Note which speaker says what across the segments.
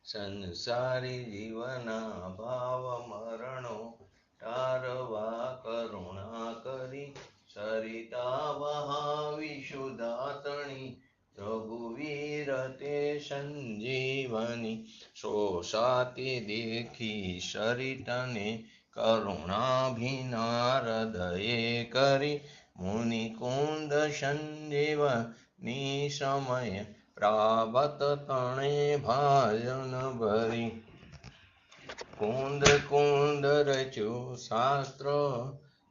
Speaker 1: સંસારી જીવના ભાવ મરણો તારવા કરુણા કરી સરિતા વહાવી શુદાતણી રઘુવીર તે સંજીવની સોસાતી દેખી સરિતને કરુણાભિના હૃદયે કરી મુનિકુંદ સંજીવની સમય પ્રાવત તણે ભાજન ભરી કુંદ કુંદ રચ્યું શાસ્ત્ર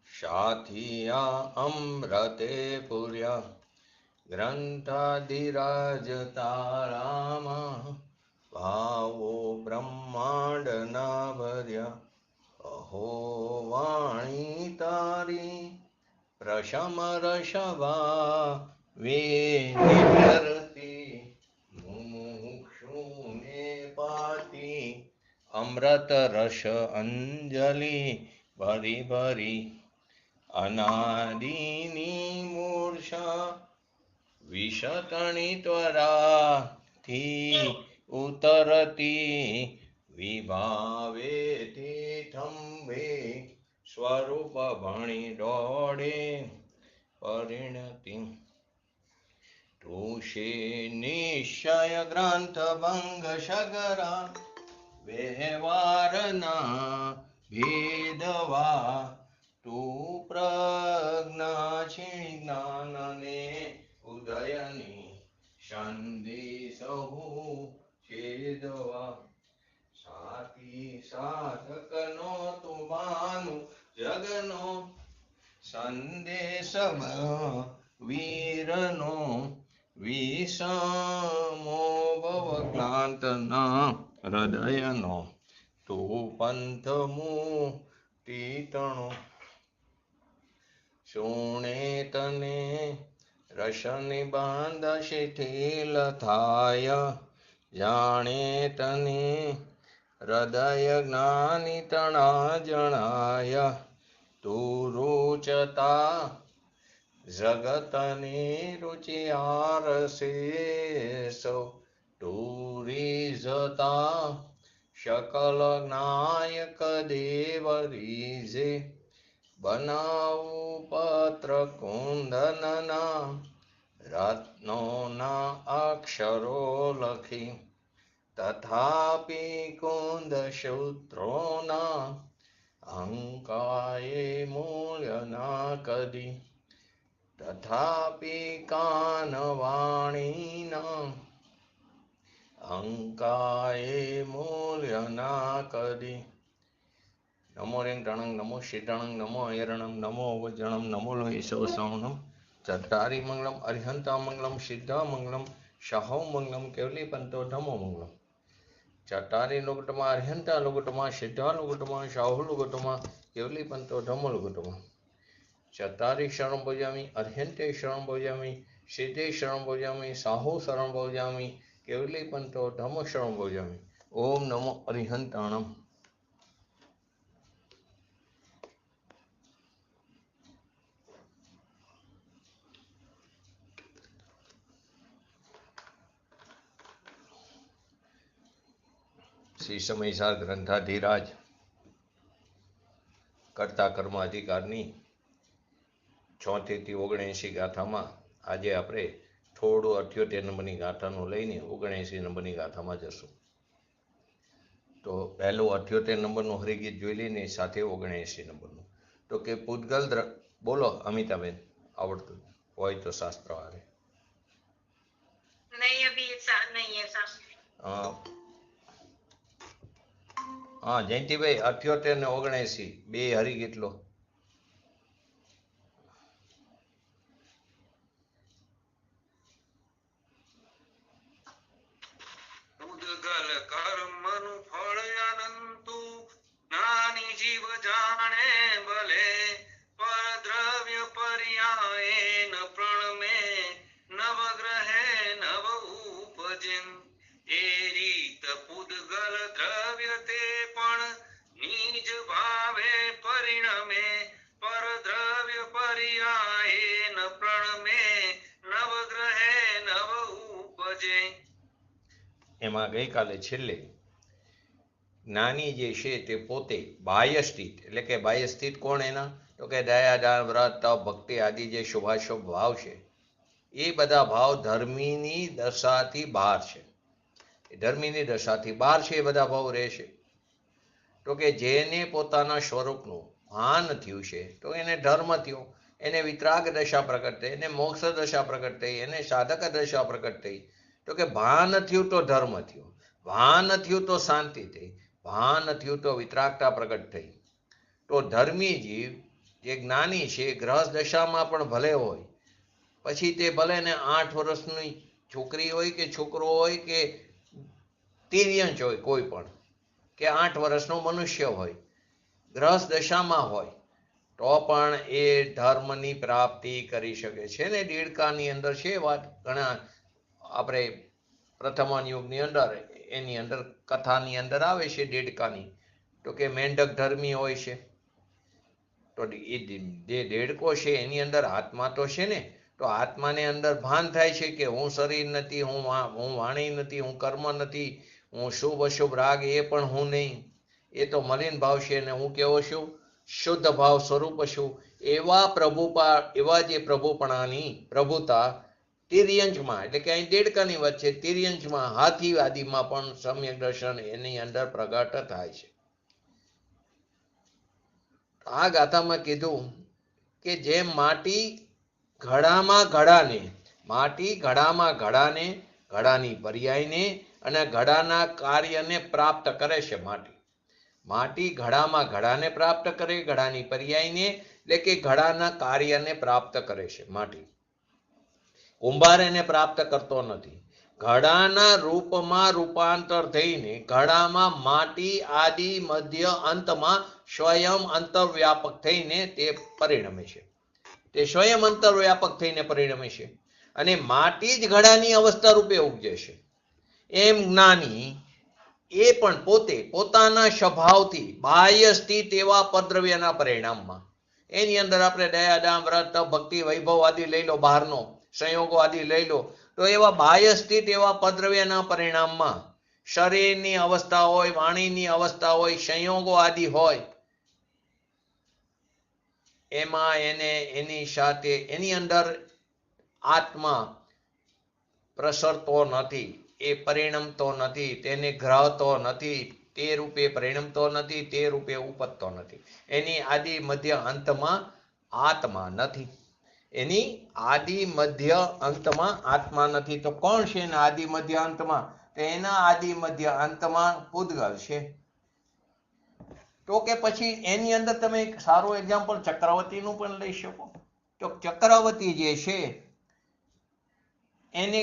Speaker 1: સાથિયા અમૃતે પૂર્યા ગ્રંથાધિરાજ તારામાં ભાવો બ્રહ્માંડના ભર્યા અહો વાણી તારી પ્રશમ રસવા વેનિરતી મુમુક્ષુને પાતી અમૃત રસ અંજલિ ભરી ભરી અનાદિની મૂર્છા વિષતણી ત્વરાથી ઉતરતી વિભાવેથી થંભે સ્વરૂપ ભણી દોડે પરિણતિ તુષે નિશ્ચય ગ્રંથ ભંગ સગરા વ્યવહારના ભેદવા તું પ્રજ્ઞા છીણી જ્ઞાનને ઉદયની સંદેશહુ છેદવા સાથી સાધકનો તું ભાનુ જગનો સંદેશ વીરનો વિષમો ભવક્લાંતના હૃદયનો તું પંથમુ તીતણો સુણે તને રસની બાંધ શિથિલ થાય જાણે તને હૃદય જ્ઞાની તણા જણાય તું રૂચતા જગતની રુચિયારસે સૌ તું રીઝતા શકલ નાયક દેવ રીઝે બનાવું પત્ર કુંદનના રત્નોના અક્ષરો લખી તથાપિ કુંદ સૂત્રોના અંકાએ મૂલ્ય ના કદી તથાપિ કાનવાણીના અંકાએ મૂલ્ય ના કદી નમો રેંગટણંગ નમો શીટણંગ નમો અયરણમ નમો વજ્રણમ નમો લોહિષો સૌણમ ચત્તારી મંગલમ અરિહંતા મંગલમ સિદ્ધા મંગલમ શાહો મંગલમ કેવલી પંતો ધમો મંગલમ ચત્તારી લુગટમાં અરિહંતા લુગટમાં સિદ્ધા લુગટમાં શાહુ લુગટમાં કેવલી પંતો ધમો લુગટમાં ચત્તારી શરણ ભોજામી અરિહંતે શરણ ભોજામી સિદ્ધે શરણ ભોજામી સાહુ શરણ ભોજામી કેવલી પંતો ધમો શરણ ભોજામી ઓમ નમો અરિહંતાણમ શ્રી સમયસાર ગ્રંથાધિરાજ કરતા કર્મ અધિકારની 76 થી 79 ગાથામાં આજે આપણે થોડું 78 નંબરની ગાથાનું લઈને 79 નંબરની ગાથામાં જશું. તો પહેલું 78 નંબરનું હરિગીત જોઈ લઈને સાથે 79 નંબરનું. તો કે પૂતગલ બોલો અમિતાબેન, આવડતું હોય તો શાસ્ત્ર હારે. હા જયંતિભાઈ, 78 ને 79 બે હરિગીત લો.
Speaker 2: પૂતગલ કર્મનું ફળ અનંતું જ્ઞાની જીવ જાણે ભલે પરદ્રવ્ય પર્યાય ન પ્રણમે નવગ્રહે નવ ઉપજેન એ રીત પૂતગલ દ્રવ્ય તે પણ નિજ ભાવે પરિણમે પરદ્રવ્ય પર્યાય ન પ્રણમે નવગ્રહે નવ ઉપજે.
Speaker 1: એમાં ગઈકાલે છેલ્લે જ્ઞાની જે છે તે પોતે બાહ્ય સ્થિત, એટલે કે બાહ્ય સ્થિત કોણ એના? તો કે દયા, દાન, વ્રત, તપ, ભક્તિ આદિ જે શુભાશુભ ભાવ છે એ બધા ભાવ ધર્મીની દશાથી બહાર છે. ધર્મીની દશાથી બહાર છે એ બધા ભાવ રહેશે. તો કે જેને પોતાના સ્વરૂપનું ભાન થયું છે તો એને ધર્મ થયો, એને વિતરાગ દશા પ્રગટ થઈ, એને મોક્ષ દશા પ્રગટ થઈ, એને સાધક દશા પ્રગટ થઈ. તો કે ભાન થયું તો ધર્મ થયો, ભાન થયું તો શાંતિ થઈ, ભાન થયું તો વિતરાગતા પ્રગટ થઈ. તો ધર્મી જીવ જે જ્ઞાની છે ગ્રહસ્થ દશામાં પણ ભલે હોય, પછી તે ભલે ને 8 વર્ષની છોકરી હોય કે છોકરો હોય કે તિર્યંચ હોય કોઈ પણ, કે 8 વર્ષનો મનુષ્ય હોય, ગ્રહસ્થ દશામાં હોય તો પણ એ ધર્મની પ્રાપ્તિ કરી શકે છે ને. દેડકાની અંદર છે વાત, ઘણા આપણે પ્રથમ યુગની અંદર એની અંદર કથાની અંદર આવે છે દેડકાની, તો કે મેંઢક ધર્મી હોય છે. તો એ જે દેડકો છે એની અંદર આત્મા તો છે ને, તો આત્માને અંદર ભાન થાય છે કે હું શરીર નથી, હું વાણી નથી, હું કર્મ નથી, હું શુભ અશુભ રાગ એ પણ હું નહીં, એ તો મલિન ભાવ છે ને હું કેવો છું? શુદ્ધ ભાવ સ્વરૂપ છું. એવા જે પ્રભુપણાની પ્રભુતા તિર્યંચમાં, એટલે કે અહીં દેડકાની વાત છે, તિર્યંચમાં હાથી આદિમાં પણ સમ્યક દર્શન એની અંદર પ્રગટ થાય છે. આ ગાથામાં કીધું કે જેમ માટી ઘડામાં ઘડાને, ઘડાની પર્યાયને અને ઘડાના કાર્યને પ્રાપ્ત કરે છે. માટી ઘડામાં ઘડાને પ્રાપ્ત કરે, ઘડાની પર્યાયને, એટલે કે ઘડાના કાર્યને પ્રાપ્ત કરે છે. માટી કુંભાર એને પ્રાપ્ત કરતો નથી. ઘડાના રૂપમાં રૂપાંતર થઈને ઘડામાં માટી આદિ મધ્ય અંતમાં સ્વયં અંતર્વ્યાપક થઈને તે પરિણમે છે. તે સ્વયં અંતર્વ્યાપક થઈને પરિણમે છે અને માટી જ ઘડાની અવસ્થા રૂપે ઉપજે છે. એમ જ્ઞાની એ પણ પોતે પોતાના સ્વભાવથી બાહ્ય સ્થિત એવા પદ્રવ્યના પરિણામમાં, એની અંદર આપણે દયા, દાન, વ્રત, ભક્તિ, વૈભવ આદિ લઈ લો, બહારનો સંયોગો આદિ લઈ લો, તો એવા બાહ્ય સ્થિત એવા પદ્રવ્યના પરિણામમાં શરીરની અવસ્થા હોય, વાણીની અવસ્થા હોય, સંયોગો આદિ હોય, એમાં એને એની સાથે એની અંદર આત્મા પ્રસરતો નથી, એ પરિણમતો નથી, તેને ગ્રહતો નથી, તે રૂપે પરિણમતો નથી, તે રૂપે ઉપજતો નથી. એની આદિ મધ્ય અંતમાં આત્મા નથી. એની આદિ મધ્ય અંતમાં આત્મા નથી. તો કોણ છે એના આદિ મધ્ય અંતમાં? તો એના આદિ મધ્ય અંતમાં પૂતગલ છે. તો કે પછી એની અંદર તમે એક સારું એક્ઝામ્પલ ચક્રવર્તીનું પણ લઈ શકો. તો ચક્રવર્તી જે છે એને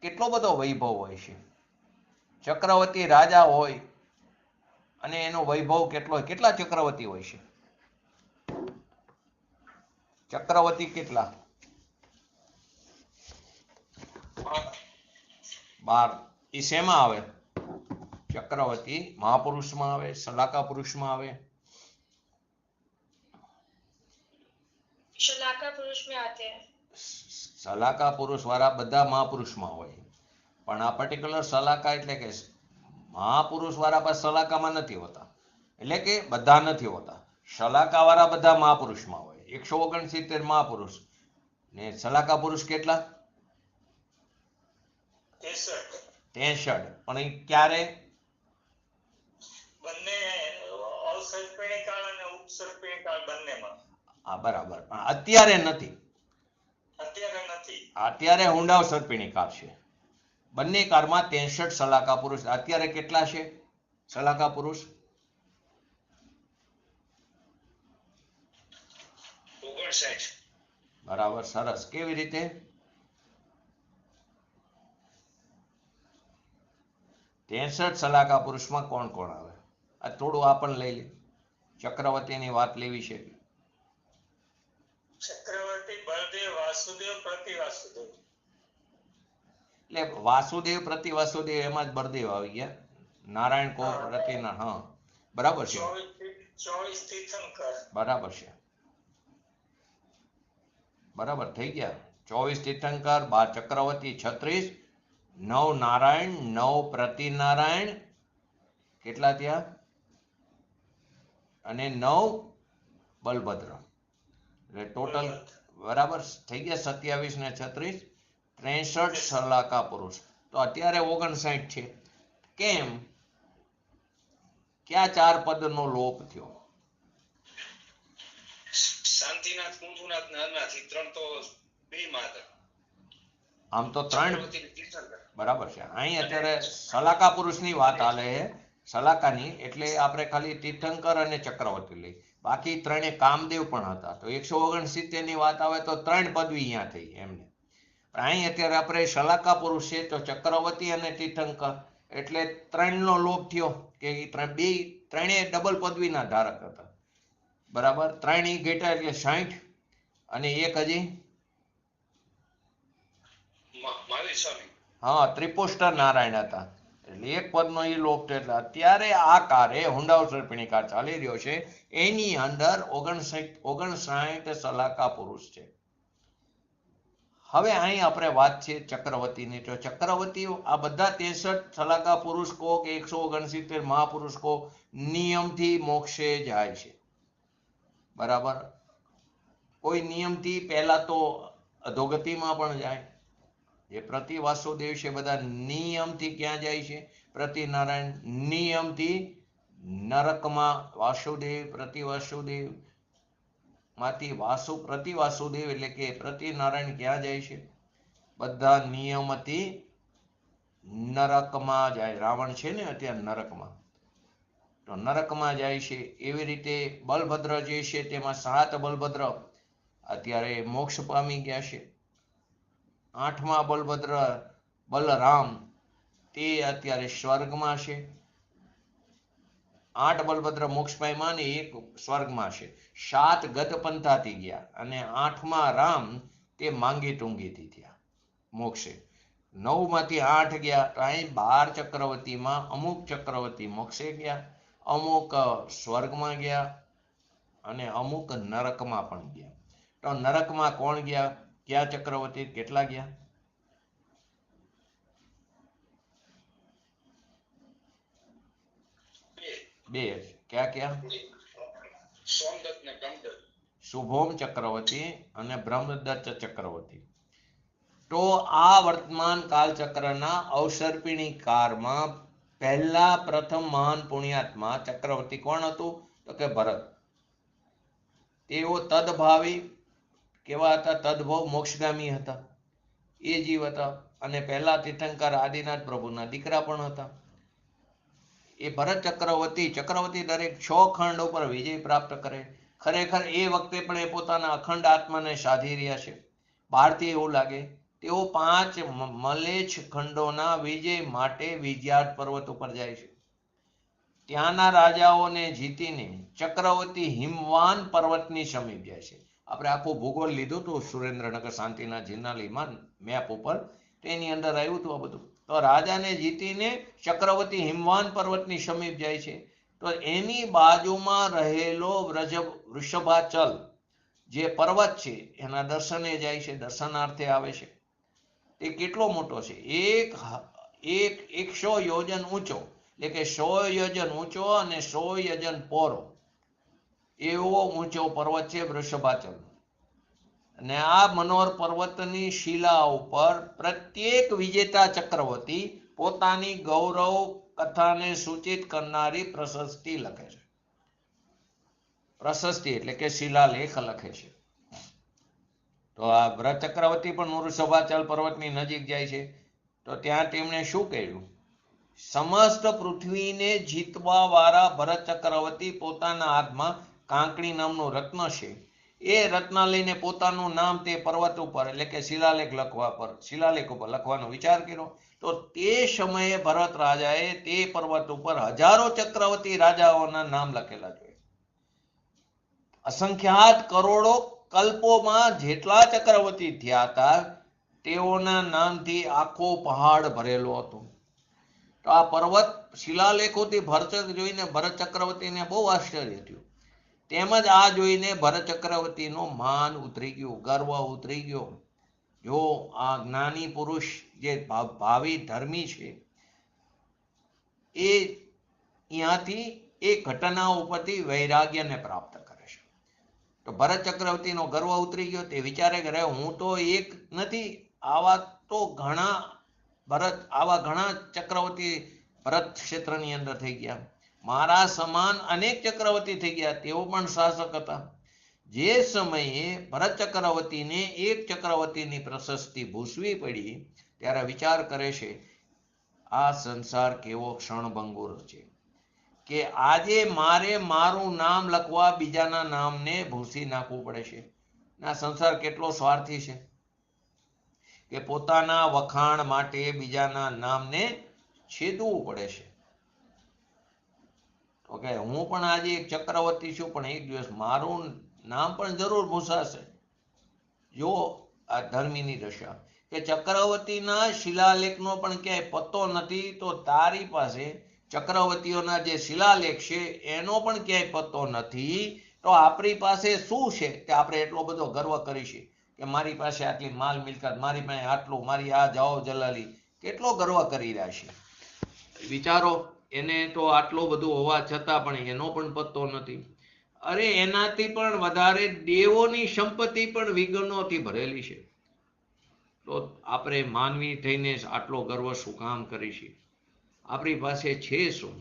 Speaker 1: કેટલો બધો વૈભવ હોય છે. ચક્રવર્તી રાજા હોય અને એનો વૈભવ કેટલો હોય? કેટલા ચક્રવર્તી હોય છે? ચક્રવર્તી કેટલા? 12. એ શેમાં આવે? ચક્રવર્તી મહાપુરુષમાં આવે, સલાકા પુરુષમાં આવે? સલાકા પુરુષ વાળા બધા મહાપુરુષમાં હોય, પણ આ પર્ટિક્યુલર સલાકા એટલે કે મહાપુરુષ વાળા પાસે સલાકામાં નથી હોતા, એટલે કે બધા નથી હોતા. સલાકા વાળા બધા મહાપુરુષમાં હોય, 169 મહાપુરુષ ને સલાકા પુરુષ કેટલા? 63. પણ એ ક્યારે?
Speaker 2: બંને અવસર્પિણી કાળ અને ઉપસર્પિણી કાળ બંનેમાં.
Speaker 1: હા, બરાબર. પણ અત્યારે નથી. અત્યારે હુંડાવ સર્પિણી કાળ છે. બંને કાળમાં 63 સલાકા પુરુષ. અત્યારે કેટલા છે સલાકા પુરુષ?
Speaker 2: 59.
Speaker 1: બરાબર, સરસ. કેવી રીતે? સલાકા પુરુષમાં કોણ કોણ આવે? આ થોડું આ પણ લઈ લે. ચક્રવર્તીની વાત લેવી છે.
Speaker 2: ચક્રવર્તી, બળદેવ, વાસુદેવ, પ્રતિવાસુદેવ.
Speaker 1: એટલે વાસુદેવ પ્રતિ વાસુદેવ, એમાં જ બળદેવ આવી ગયા. નારાયણ કો પ્રતિના. હા, બરાબર છે.
Speaker 2: 24 તીર્થંકર.
Speaker 1: બરાબર છે, બરાબર થઈ ગયા. 24 તીર્થંકર, 12 ચક્રવર્તી, 36, 9 નારાયણ, 9 પ્રતિનારાયણ. કેટલા થયા? અને 9 બલભદ્ર, એટલે ટોટલ બરાબર થઈ ગયા 27 ને 36 63 સલાકા પુરુષ. તો અત્યારે 59 છે. કેમ? ક્યાં 4 પદનો લોપ થયો?
Speaker 2: શાંતિનાથ, કુંભનાથ ને અનાથી 3 તો બે માં હતા.
Speaker 1: આમ તો 3
Speaker 2: ચક્રવર્તી ને તીર્થંકર.
Speaker 1: બરાબર છે. અહીં અત્યારે સલાકા પુરુષની વાત હાલે છે, સલાકાની, એટલે આપણે ખાલી તીર્થંકર અને ચક્રવર્તી લઈ, બાકી 3 કામદેવ પણ હતા. તો 169 ની વાત આવે તો 3 પદવી અહીંયા થઈ એમને. પણ અહીં અત્યારે આપણે સલાકા પુરુષ છે તો ચક્રવર્તી અને તીર્થંકર, એટલે 3 નો લોપ થયો કે ત્રણેય ડબલ પદવીના ધારક હતા. બરાબર, 3 ઈ ઘેટા એટલે 60 અને એક હજી
Speaker 2: મહાવીર સ્વામી.
Speaker 1: હા, ત્રિપુષ્ટર નારાયણ હતા, એટલે એક પદનો ઈ લોપ થયો. એટલે અત્યારે આ કાર્ય હુંડાઉ સર્પિણી કાર ચાલી રહ્યો છે, એની અંદર 59 સલાકા પુરુષ છે. હવે અહીં આપણે વાત છે ચક્રવર્તીની. તો ચક્રવર્તી આ બધા 63 સલાકા પુરુષ કહો કે 169 મહાપુરુષ કહો, નિયમથી મોક્ષે જાય છે. બરાબર, કોઈ નિયમથી પહેલા તો અધોગતિમાં પણ જાય. જે પ્રતિ વાસુદેવ છે બધા નિયમથી ક્યાં જાય છે? પ્રતિ નારાયણ. નિયમથી નરકમાં વાસુદેવ, પ્રતિ વાસુદેવ માંથી પ્રતિ વાસુદેવ એટલે કે પ્રતિ નારાયણ ક્યાં જાય છે? બધા નિયમથી નરકમાં જાય. રાવણ છે ને અત્યારે નરકમાં, તો નરકમાં જાય છે. એવી રીતે બલભદ્ર જે છે તેમાં 7 બલભદ્ર અત્યારે મોક્ષ પામી ગયા છે. 8મા બલભદ્ર બલરામ તે અત્યારે સ્વર્ગમાં છે. 8 બલભદ્ર મોક્ષ પામ્યા ને 1 સ્વર્ગમાં છે. 7 ગતપંથાથી ગયા અને 8મા રામ તે માંગી ટુંગીથી થયા મોક્ષે. 9 માંથી 8 ગયા. તો અહીં 12 ચક્રવર્તીમાં અમુક ચક્રવર્તી મોક્ષે ગયા, અમુક સ્વર્ગમાં ગયા અને અમુક નરકમાં પણ ગયા. તો નરકમાં કોણ ગયા? ક્યાં ચક્રવર્તી કેટલા ગયા? 2. ક્યાં ક્યાં?
Speaker 2: સોમદત્ત ને બ્રહ્મદત્ત.
Speaker 1: શુભોમ ચક્રવર્તી અને બ્રહ્મદત્ત ચક્રવર્તી. તો આ વર્તમાન કાલચક્રના અવસર્પિણી કાળમાં પ્રથમ મહાન પુણ્યાત્મા ચક્રવર્તી કોણ હતું? તો કે ભરત. તેઓ તદભાવી કેવા હતા? તદભવ મોક્ષગામી હતા, એ જીવ હતા. અને પહેલા તીર્થંકર આદિનાથ પ્રભુના દીકરા પણ હતા. એ ભરત ચક્રવર્તી દરેક 6 ખંડ ઉપર વિજય પ્રાપ્ત કરે. ખરેખર એ વખતે પણ એ પોતાના અખંડ આત્માને સાધી રહ્યા છે. બહારથી એવું લાગે. તેઓ 5 મલેચ્છ ખંડોના વિજય માટે વિજયાર્થ પર્વત ઉપર જાય છે. ત્યાંના રાજાઓને જીતીને ચક્રવર્તી હિમવાન પર્વતની સમીપ જાય છે. આપણે આખું ભૂગોળ લીધું હતું સુરેન્દ્રનગર શાંતિના જિનાલીમાં મેપ ઉપર, તેની અંદર આવ્યું હતું આ બધું. તો રાજાને જીતીને ચક્રવર્તી હિમવાન પર્વતની સમીપ જાય છે. તો એની બાજુમાં રહેલો વૃષભાચલ જે પર્વત છે એના દર્શને જાય છે, દર્શનાર્થે આવે છે. તે કેટલો મોટો છે? 100 યોજન ઊંચો, એટલે કે 100 યોજન ઊંચો અને 100 યોજન પહોળો એવો ઊંચો પર્વત છે વૃષભાચલ. અને આ મનોહર પર્વતની શિલા ઉપર પ્રત્યેક વિજેતા ચક્રવર્તી પોતાની ગૌરવ કથાને સૂચિત કરનારી પ્રશસ્તિ લખે છે. પ્રશસ્તિ એટલે કે શિલાલેખ લખે છે. તો આ ભરત ચક્રવર્તી પણ વૃષભાચલ પર્વતની નજીક જાય છે. તો ત્યાં તેમણે શું કહ્યું? સમસ્ત પૃથ્વીને જીતવા વાળા ભરત ચક્રવર્તી પોતાના હાથમાં કાંકણી નામનું રત્ન છે, એ રત્ન લઈને પોતાનું નામ તે પર્વત ઉપર એટલે કે શિલાલેખ ઉપર લખવાનો વિચાર કર્યો. તો તે સમયે ભરત રાજાએ તે પર્વત ઉપર હજારો ચક્રવર્તી રાજાઓના નામ લખેલા જોઈએ. અસંખ્યાત કરોડો કલ્પોમાં જેટલા ચક્રવર્તી થયા હતા તેઓના નામથી આખો પહાડ ભરેલો હતો. તો આ પર્વત શિલાલેખોથી ભરચક જોઈને ભરત ચક્રવર્તીને બહુ આશ્ચર્ય થયું. તેમજ આ જોઈને ભરત ચક્રવર્તીનું માન ઉતરી ગયું, ગર્વ ઉતરી ગયો. જો આ જ્ઞાની પુરુષ જે ભાવિ ધર્મી છે એ અહીંયાથી એ ઘટનાઓ ઉપરથી વૈરાગ્યને પ્રાપ્ત કરે છે. તો ભરત ચક્રવર્તીનો ગર્વ ઉતરી ગયો. તે વિચારે કરે હું તો એક નથી, આવા તો ઘણા આવા ઘણા ચક્રવર્તી ભરત ક્ષેત્રની અંદર થઈ ગયા. મારા સમાન અનેક ચક્રવર્તી થઈ ગયા, તેઓ પણ શાસક હતા. જે સમયે ભરત ચક્રવર્તીને એક ચક્રવર્તીની પ્રશસ્તિ ભૂસવી પડી, ત્યારે વિચાર કરે છે આ સંસાર કેવો ક્ષણભંગુર છે કે આજે મારે મારું નામ લખવા બીજાના નામને ભૂસી નાખવું પડે છે. આ સંસાર કેટલો સ્વાર્થી છે કે પોતાના વખાણ માટે બીજાના નામને છેદવું પડે છે. ઓકે, હું પણ આજે એક ચક્રવર્તી છું, પણ એક દિવસ મારું નામ પણ જરૂર ભૂસાશે. જો આ ધર્મીની દશા કે ચક્રવર્તીના શિલાલેખનો પણ ક્યાંય પત્તો નથી, તો તારી પાસે ચક્રવર્તીઓના જે શિલાલેખ છે એનો પણ ક્યાંય પત્તો નથી, તો આપણી પાસે શું છે કે આપણે એટલો બધો ગર્વ કરીશું કે મારી પાસે આટલી માલ મિલકત, મારી પાસે આટલું, મારી આ જાઓ જલાલી, કેટલો ગર્વ કરી રહ્યા છે. વિચારો, એને તો આટલું બધું હોવા છતાં પણ એનો પણ પત્તો નથી. અરે એનાથી પણ વધારે દેવોની સંપત્તિ પણ વિઘ્નોથી ભરેલી છે. તો આપણે માનવી થઈને આટલો ગર્વ શું કામ કરીશું? આપણી પાસે છે શું?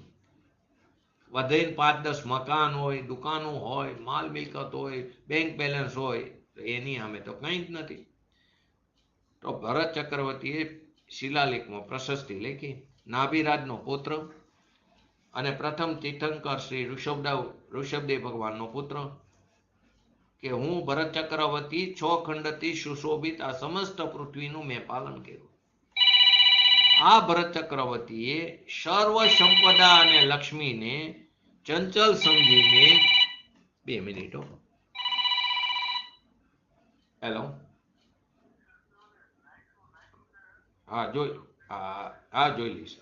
Speaker 1: વધીને 5-10 મકાન હોય, દુકાનો હોય, માલ મિલકત હોય, બેંક બેલેન્સ હોય, તો એની સામે તો કંઈ જ નથી. તો ભરત ચક્રવર્તીએ શિલાલેખમાં પ્રશસ્તિ લખી. નાભિરાજનો પુત્ર અને પ્રથમ તીર્થંકર શ્રી ઋષભદેવ ભગવાનનો પુત્ર, કે હું ભરત ચક્રવર્તી 6 ખંડથી સુશોભિત આ સમસ્ત પૃથ્વીનું મેં પાલન કર્યું. આ ભરત ચક્રવર્તીએ સર્વ સંપદા અને લક્ષ્મીને ચંચલ સમજીને 2 મિનિટો. હેલો, હા જોઈ લઈશ.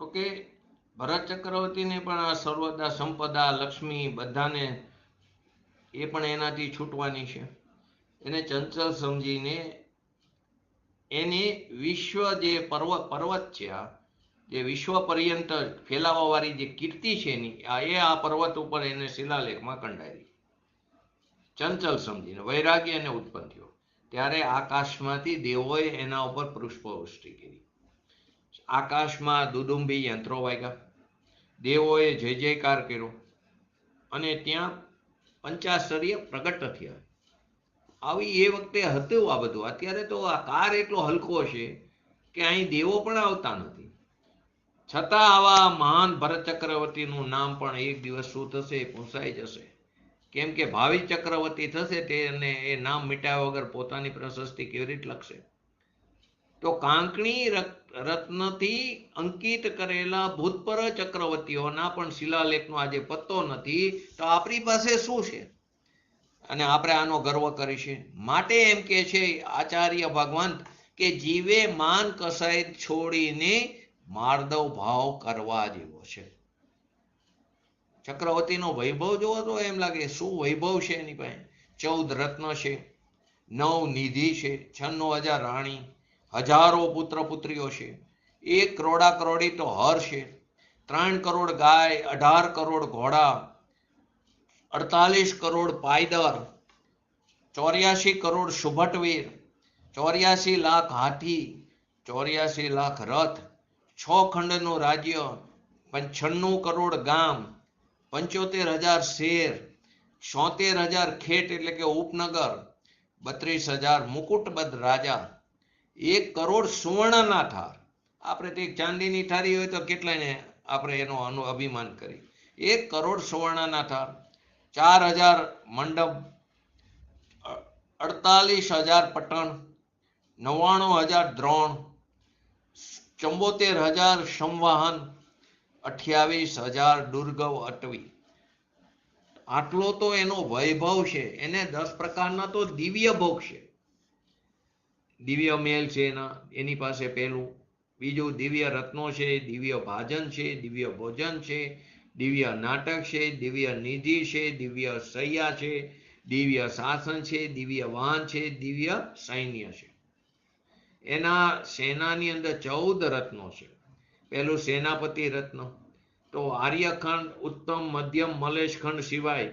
Speaker 1: ઓકે, ભરત ચક્રવર્તીને પણ આ સર્વદા સંપદા, લક્ષ્મી બધાને એ પણ એનાથી છૂટવાની છે. એને ચંચલ સમજીને એને વિશ્વ જે પર્વત છે, આ જે વિશ્વ પર્યંત ફેલાવા વાળી જે કીર્તિ છે એની, આ પર્વત ઉપર એને શિલાલેખમાં કંડારી. ચંચલ સમજીને વૈરાગ્ય એને ઉત્પન્ન થયો. ત્યારે આકાશમાંથી દેવોએ એના ઉપર પુષ્પવૃષ્ટિ કરી. આકાશમાં દુદુંબી યંત્રો વાગ્યા, દેવોએ જય જયકાર કર્યો, અને ત્યાં પંચાશ્ચર્ય પ્રગટ થયા. આવી એ વખતે હતું આ બધું. અત્યારે તો આ કાર એટલો હલકો છે કે અહીં દેવો પણ આવતા નથી. છતાં આવા મહાન ભરત ચક્રવર્તીનું નામ પણ એક દિવસ શું થશે? ભૂંસાઈ જશે. કેમ કે ભાવિ ચક્રવર્તી થશે તેને એ નામ મિટાવ્યા વગર પોતાની પ્રશસ્તિ કેવી રીતે લખશે? તો કાંકણી રત્નથી અંકિત કરેલા ભૂતપૂર્વ ચક્રવર્તીઓના પણ શિલાલેખનો આજે પત્તો નથી, તો આપણી પાસે શું છે? અને આપણે આનો ગર્વ કરીશું. માટે એમ કે છે આચાર્ય ભગવાન કે જીવે માન કસાય છોડીને માર્દવ ભાવ કરવા જેવો છે. ચક્રવર્તીનો વૈભવ જોવો તો એમ લાગે શું વૈભવ છે એની પાસે. 14 રત્ન છે, 9 નિધિ છે, 96,000 રાણી, હજારો પુત્ર પુત્રીઓ છે, 1 કરોડા કરોડી તો હર છે, 3 કરોડ ગાય, 18 કરોડ ઘોડા, 48 કરોડ પાયદર, 84 કરોડ સુભટવીર, 84 લાખ હાથી, 84 લાખ રથ, 6 ખંડનું રાજ્ય, 96 કરોડ ગામ, 75,000 શેર, 76,000 ખેટ એટલે કે ઉપનગર, 32,000 મુકુટબદ્ધ રાજા, 1 કરોડ સુવર્ણના થાર. આપણે તે ચાંદીની થારી હોય તો કેટલાને આપણે એનો અભિમાન કરી. 1 કરોડ સુવર્ણના થાર, 4,000 મંડપ, 48,000 પટણ, 99,000 દ્રોણ, 74,000 સંવાહન, 28,000 દુર્ગવ અટવી. આટલો તો એનો વૈભવ છે. એને 10 પ્રકારના તો દિવ્ય ભોગ છે. દિવ્ય મેલ છે એની પાસે પેલું. બીજું દિવ્ય રત્નો છે, દિવ્ય ભાજન છે, દિવ્ય ભોજન છે, દિવ્ય નાટક છે, દિવ્ય નિધિ છે, દિવ્ય સૈયા છે, દિવ્ય શાસન છે, દિવ્ય વાહન છે, દિવ્ય સૈન્ય છે. એના સેનાની અંદર 14 રત્નો છે. પેલું સેનાપતિ રત્ન. તો આર્યખંડ, ઉત્તમ, મધ્યમ, મલેશખંડ સિવાય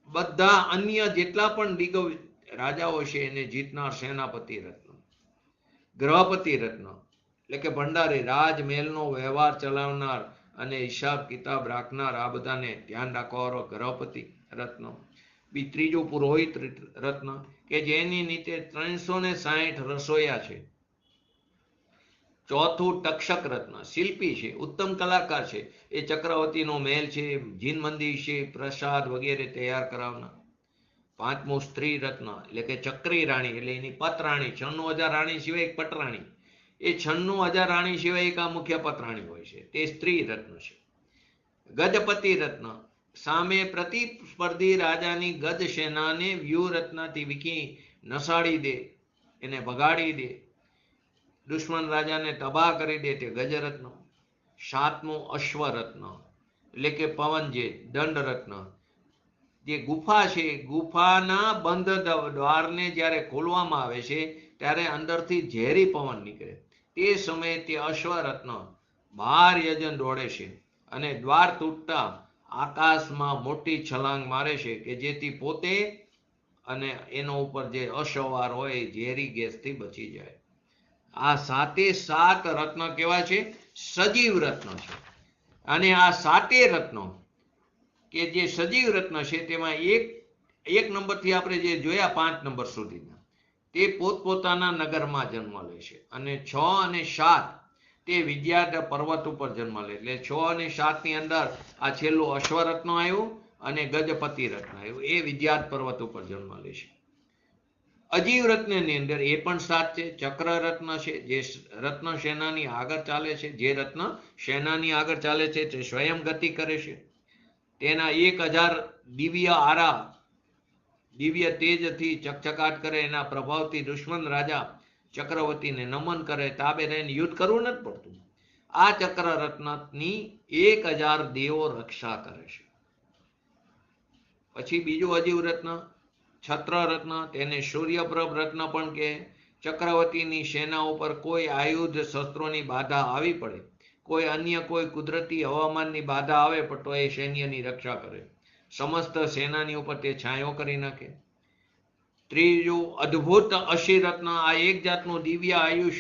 Speaker 1: બધા અન્ય જેટલા પણ દિગ્ગજ રાજાઓ છે એને જીતનાર સેનાપતિ રત્ન. ગ્રહપતિ રત્ન એટલે કે ભંડારી, રાજમહેલનો વ્યવહાર ચલાવનાર અને હિસાબ કિતાબ રાખનાર, આ બધાને ધ્યાન રાખવાવાળો ગ્રહપતિ રત્ન. ત્રીજું પુરોહિત રત્ન કે જેની નીચે 360 રસોયા છે. ચોથું તક્ષક રત્ન, શિલ્પી છે, ઉત્તમ કલાકાર છે. એ ચક્રવર્તીનો મહેલ છે, જીન મંદિર છે, પ્રસાદ વગેરે તૈયાર કરાવનાર. પાંચમું સ્ત્રી રત્ન એટલે કે ચક્રી રાણી એટલે એની પતરાણી. 96,000 રાણી સિવાય એક પટરાણી. એ 96,000 રાણી સિવાય એક આ મુખ્ય પતરાણી હોય છે, તે સ્ત્રી રત્ન છે. ગજપતિ રત્ન, સામે પ્રતિસ્પર્ધી રાજાની ગજ સેનાને વ્યૂહ રત્નથી વીખી નસાડી દે, એને ભગાડી દે, દુશ્મન રાજાને તબાહ કરી દે, તે ગજરત્ન. સાતમું અશ્વરત્ન એટલે કે પવન જે દંડ રત્ન. જે ગુફા છે, ગુફાના બંધ દ્વારને જ્યારે ખોલવામાં આવે છે ત્યારે અંદરથી ઝેરી પવન નીકળે. તે સમયે તે અશ્વરત્ન ભાર યજન દોડે છે અને દ્વાર તૂટતા આકાશમાં મોટી છલાંગ મારે છે કે જેથી પોતે અને એનો ઉપર જે અસવાર હોય એ ઝેરી ગેસથી બચી જાય. આ 7 રત્ન કેવા છે? સજીવ રત્ન છે. અને આ 7 રત્નો કે જે સજીવ રત્ન છે તેમાં એક નંબરથી આપણે જે જોયા 5 નંબર સુધીના તે પોતપોતાના નગરમાં જન્મ લે છે. અને 6 અને 7 તે વિદ્યાધર પર્વત ઉપર જન્મ લે. એટલે 6 અને 7 ની અંદર આ છેલ્લું અશ્વરત્ન આવ્યું અને ગજપતિ રત્ન આવ્યું. એ વિદ્યાધ પર્વત ઉપર જન્મ લે છે. અજીવ રત્નની અંદર એ પણ 7 છે. ચક્ર રત્ન છે જે રત્ન સેનાની આગળ ચાલે છે. જે રત્ન સેનાની આગળ ચાલે છે તે સ્વયં ગતિ કરે છે. તેના 1000 દિવ્ય આરા દિવ્ય તેજથી ચકચકાટ કરે. એના પ્રભાવથી દુશ્મન રાજા ચક્રવર્તીને નમન કરે. તાબે રહીને યુદ્ધ કરવું નથી પડતું. આ ચક્ર રત્નની 1000 દેવો રક્ષા કરે છે. પછી બીજું અજીવ રત્ન છત્ર રત્ન, તેને સૂર્યપ્રભ રત્ન પણ કહે. ચક્રવર્તીની સેના ઉપર કોઈ આયુધ શસ્ત્રોની બાધા આવી પડે, કોઈ અન્ય કોઈ કુદરતી હવામાનની બાધા આવે તો એ સૈન્યની રક્ષા કરે. સમસ્ત સેનાની ઉપર તે છાંયો કરી નાખે. ત્રીજું અદ્ભુત અશી રત્ન, આ એક જાતનું દિવ્ય આયુષ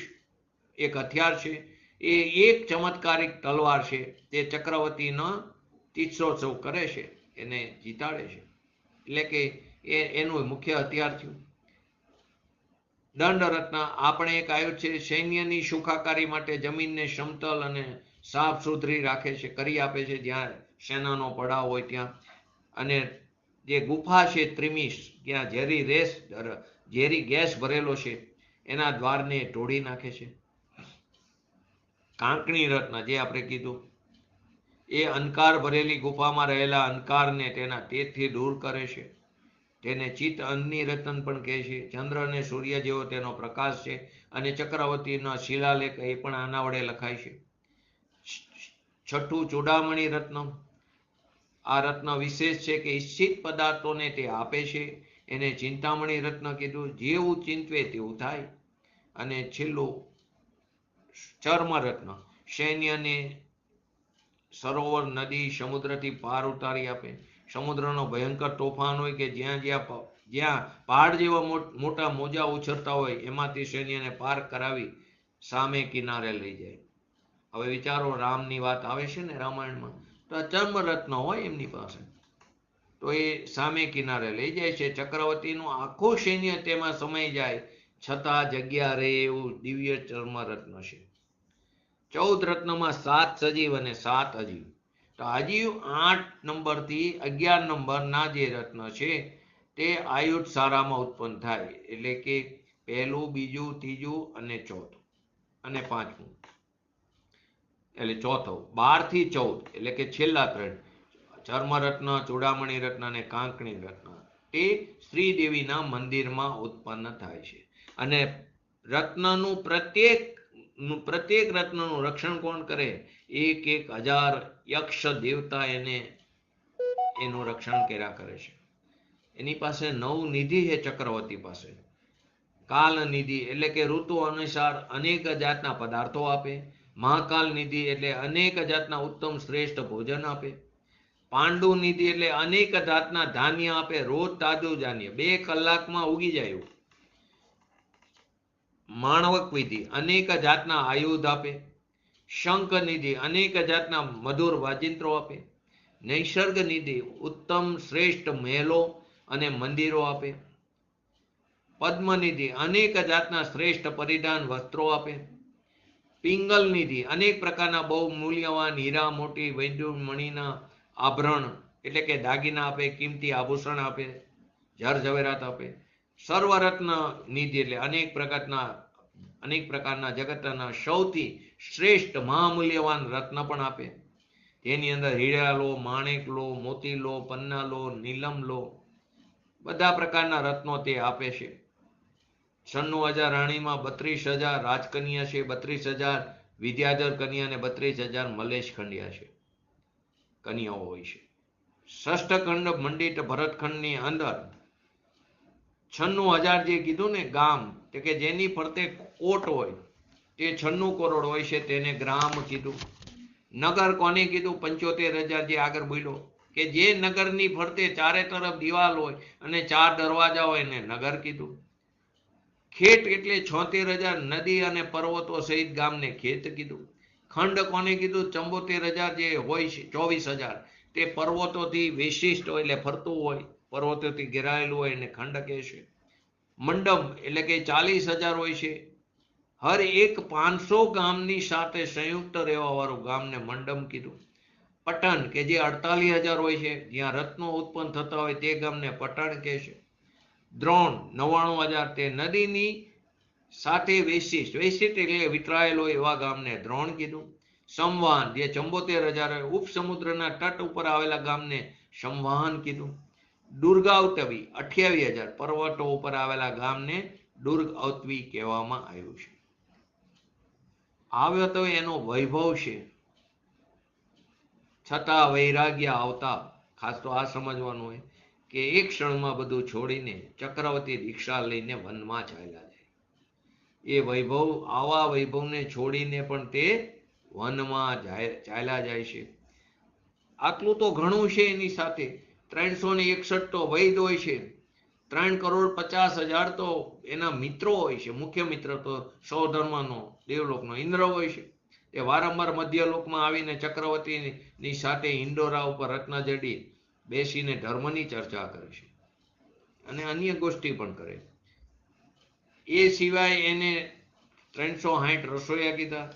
Speaker 1: એક હથિયાર છે. એ એક ચમત્કારિક તલવાર છે. તે ચક્રવર્તીનો તીર્થોત્સવ કરે છે, એને જીતાડે છે. એટલે કે એનું મુખ્ય હથિયાર થયું. દંડ રત્ન આપણે એક આયુધ છે. સૈન્યની સુખાકારી માટે જમીનને સમતલ અને સાફ સુથરી રાખે છે, કરી આપે છે જ્યાં સેનાનો પડાવ હોય ત્યાં. અને જે ગુફા છે ત્રિમિશ, ત્યાં ઝેરી ગેસ ભરેલો છે, એના દ્વારને તોડી નાખે છે. કાંકણી રત્ન જે આપણે કીધું એ અંધકાર ભરેલી ગુફામાં રહેલા અંધકારને તેના તેજથી દૂર કરે છે. તેને ચિત્ત અગ્નિ રત્ન પણ કહે છે. ચંદ્ર અને સૂર્ય જેવો તેનો પ્રકાશ છે. અને ચક્રવર્તીના શિલાલેખ એ પણ આના વડે લખાય છે. છઠ્ઠું ચૂડામણી રત્ન, આ રત્ન વિશેષ છે કે ઈચ્છિત પદાર્થોને તે આપે છે. એને ચિંતામણી રત્ન કીધું. જેવું ચિંતવે તેવું થાય. અને છેલ્લું ચર્મ રત્ન, સૈન્યને સરોવર, નદી, સમુદ્રથી પાર ઉતારી આપે. સમુદ્રનો ભયંકર તોફાન હોય કે જ્યાં પહાડ જેવા મોટા મોજા ઉછળતા હોય એમાંથી સૈન્યને પાર કરાવી સામે કિનારે લઈ જાય. હવે વિચારો, રામની વાત આવે છે ને રામાયણમાં, તો આ ચર્મ રત્ન હોય એમની પાસે, તો એ સામે કિનારે લઈ જાય છે. ચક્રવર્તીનું આખું સૈન્ય તેમાં સમાઈ જાય છતાં જગ્યા રહે એવું દિવ્ય ચર્મ રત્ન છે. 14 રત્નમાં 7 સજીવ અને 7 અજીવ. તો અજીવ 8 નંબરથી 11 નંબરના જે રત્ન છે તે આયુધ સારામાં ઉત્પન્ન થાય. એટલે કે પહેલું, બીજું, ત્રીજું અને ચોથું અને પાંચમું. એટલે ચોથો 12 થી 14 એટલે કે છેલ્લા 3 ચર્મરત્ન, ચૂડામણી રત્ન અને કાંકણી રત્ન તે શ્રીદેવીના મંદિરમાં ઉત્પન્ન થાય છે. અને રત્નનું પ્રત્યેક રત્નનું રક્ષણ કોણ કરે? 1,000 યક્ષ દેવતા એનું રક્ષણ કર્યા કરે છે. એની પાસે 9 નિધિ છે ચક્રવર્તી પાસે. કાલ નિધિ એટલે કે ઋતુ અનુસાર અનેક જાતના પદાર્થો આપે. મહાકાલ નિધિ એટલે અનેક જાતના ઉત્તમ શ્રેષ્ઠ ભોજન આપે. પાંડુ નિધિ એટલે અનેક જાતના ધાન્ય આપે, રોજ તાજું ધાન્ય 2 કલાકમાં ઉગી જાય. માણવક વિધિ અનેક જાતના આયુધ આપે. શંખ નિધિ અનેક જાતના મધુર વાજિંત્રો આપે. નૈસર્ગ નિધિ ઉત્તમ શ્રેષ્ઠ મહેલો અને મંદિરો આપે. પદ્મનિધિ અનેક જાતના શ્રેષ્ઠ પરિધાન વસ્ત્રો આપે. પિંગલ નિધિ અનેક પ્રકારના બહુ મૂલ્યવાન હીરા મોટી વૈદુમણીના આભરણ એટલે કે દાગીના આપે, કિંમતી આભૂષણ આપે, જર ઝવેરાત આપે. સર્વરત્ન નિધિ એટલે અનેક પ્રકારના જગતના સૌથી શ્રેષ્ઠ મહામૂલ્યવાન રત્ન પણ આપે. તેની અંદર હીરા લો, માણેક લો, મોતી લો, પન્ના લો, નીલમ લો, બધા પ્રકારના રત્નો તે આપે છે. 96,000 રાણીમાં 32,000 રાજકન્યા છે, 32,000 વિદ્યાધર કન્યા અને 32,000 મલેશ ખંડિયા છે, કન્યાઓ હોય છે. ષષ્ઠખંડ મંડિત ભરતખંડની અંદર 96,000 જે કીધું ને ગામ એટલે કે જેની ફરતે કોટ હોય તે 96 કરોડ હોય છે, તેને ગ્રામ કીધું. નગર કોને કીધું? 75,000 જે આગળ બોલ્યો કે જે નગરની ફરતે ચારે તરફ દિવાલ હોય અને 4 દરવાજા હોય એને નગર કીધું. ખેત એટલે 76,000 નદી અને પર્વતો સહિત ગામને ખેત કીધું. ખંડ કોને કીધું? 74,000 જે હોય છે, 24,000 તે પર્વતોથી વિશિષ્ટ હોય એટલે ફરતું હોય, પર્વતોથી ઘેરાયેલું હોય એને ખંડ કહે છે. મંડપ એટલે કે 40,000 હોય છે. હર એક 500 ગામની સાથે સંયુક્ત રહેવા વાળું ગામને મંડપ કીધું. પટન કે જે 48,000 હોય છે, જ્યાં રત્નો ઉત્પન્ન થતા હોય તે ગામને પટણ કહે છે. દ્રોણ 99,000 તે નદીની સાથે વિશિષ્ટ એટલે વિતરાયેલો એવા ગામને દ્રોણ કીધું. સંવાહન જે 74,000 ઉપસમુદ્રના તટ ઉપર આવેલા ગામને સંવાહન કીધું. દુર્ગાવતવી 28,000 પર્વતો ઉપર આવેલા ગામને દુર્ગાવતવી કહેવામાં આવ્યું છે. આવ્યો તો એનો વૈભવ છે, છતાં વૈરાગ્ય આવતા ખાસ તો આ સમજવાનું હોય કે એક ક્ષણમાં બધું છોડીને ચક્રવર્તી દીક્ષા લઈને વનમાં ચાલ્યા જાય. એ વૈભવ આવા વૈભવને છોડીને પણ તે વનમાં ચાલ્યા જાય છે. આટલું તો ઘણું છે. એની સાથે 361 તો વૈદ હોય છે, 3,50,000 તો એના મિત્રો હોય છે. મુખ્ય મિત્ર તો સૌધર્મનો દેવલોકનો ઇન્દ્ર હોય છે. એ વારંવાર મધ્યલોકમાં આવીને ચક્રવર્તીની સાથે ઇન્ડોરા ઉપર રત્નજડી બેસીને ધર્મની ચર્ચા કરે છે અને અન્ય ગોષ્ઠી પણ કરે. એ સિવાય એને 360 રસોઈયા કીધા.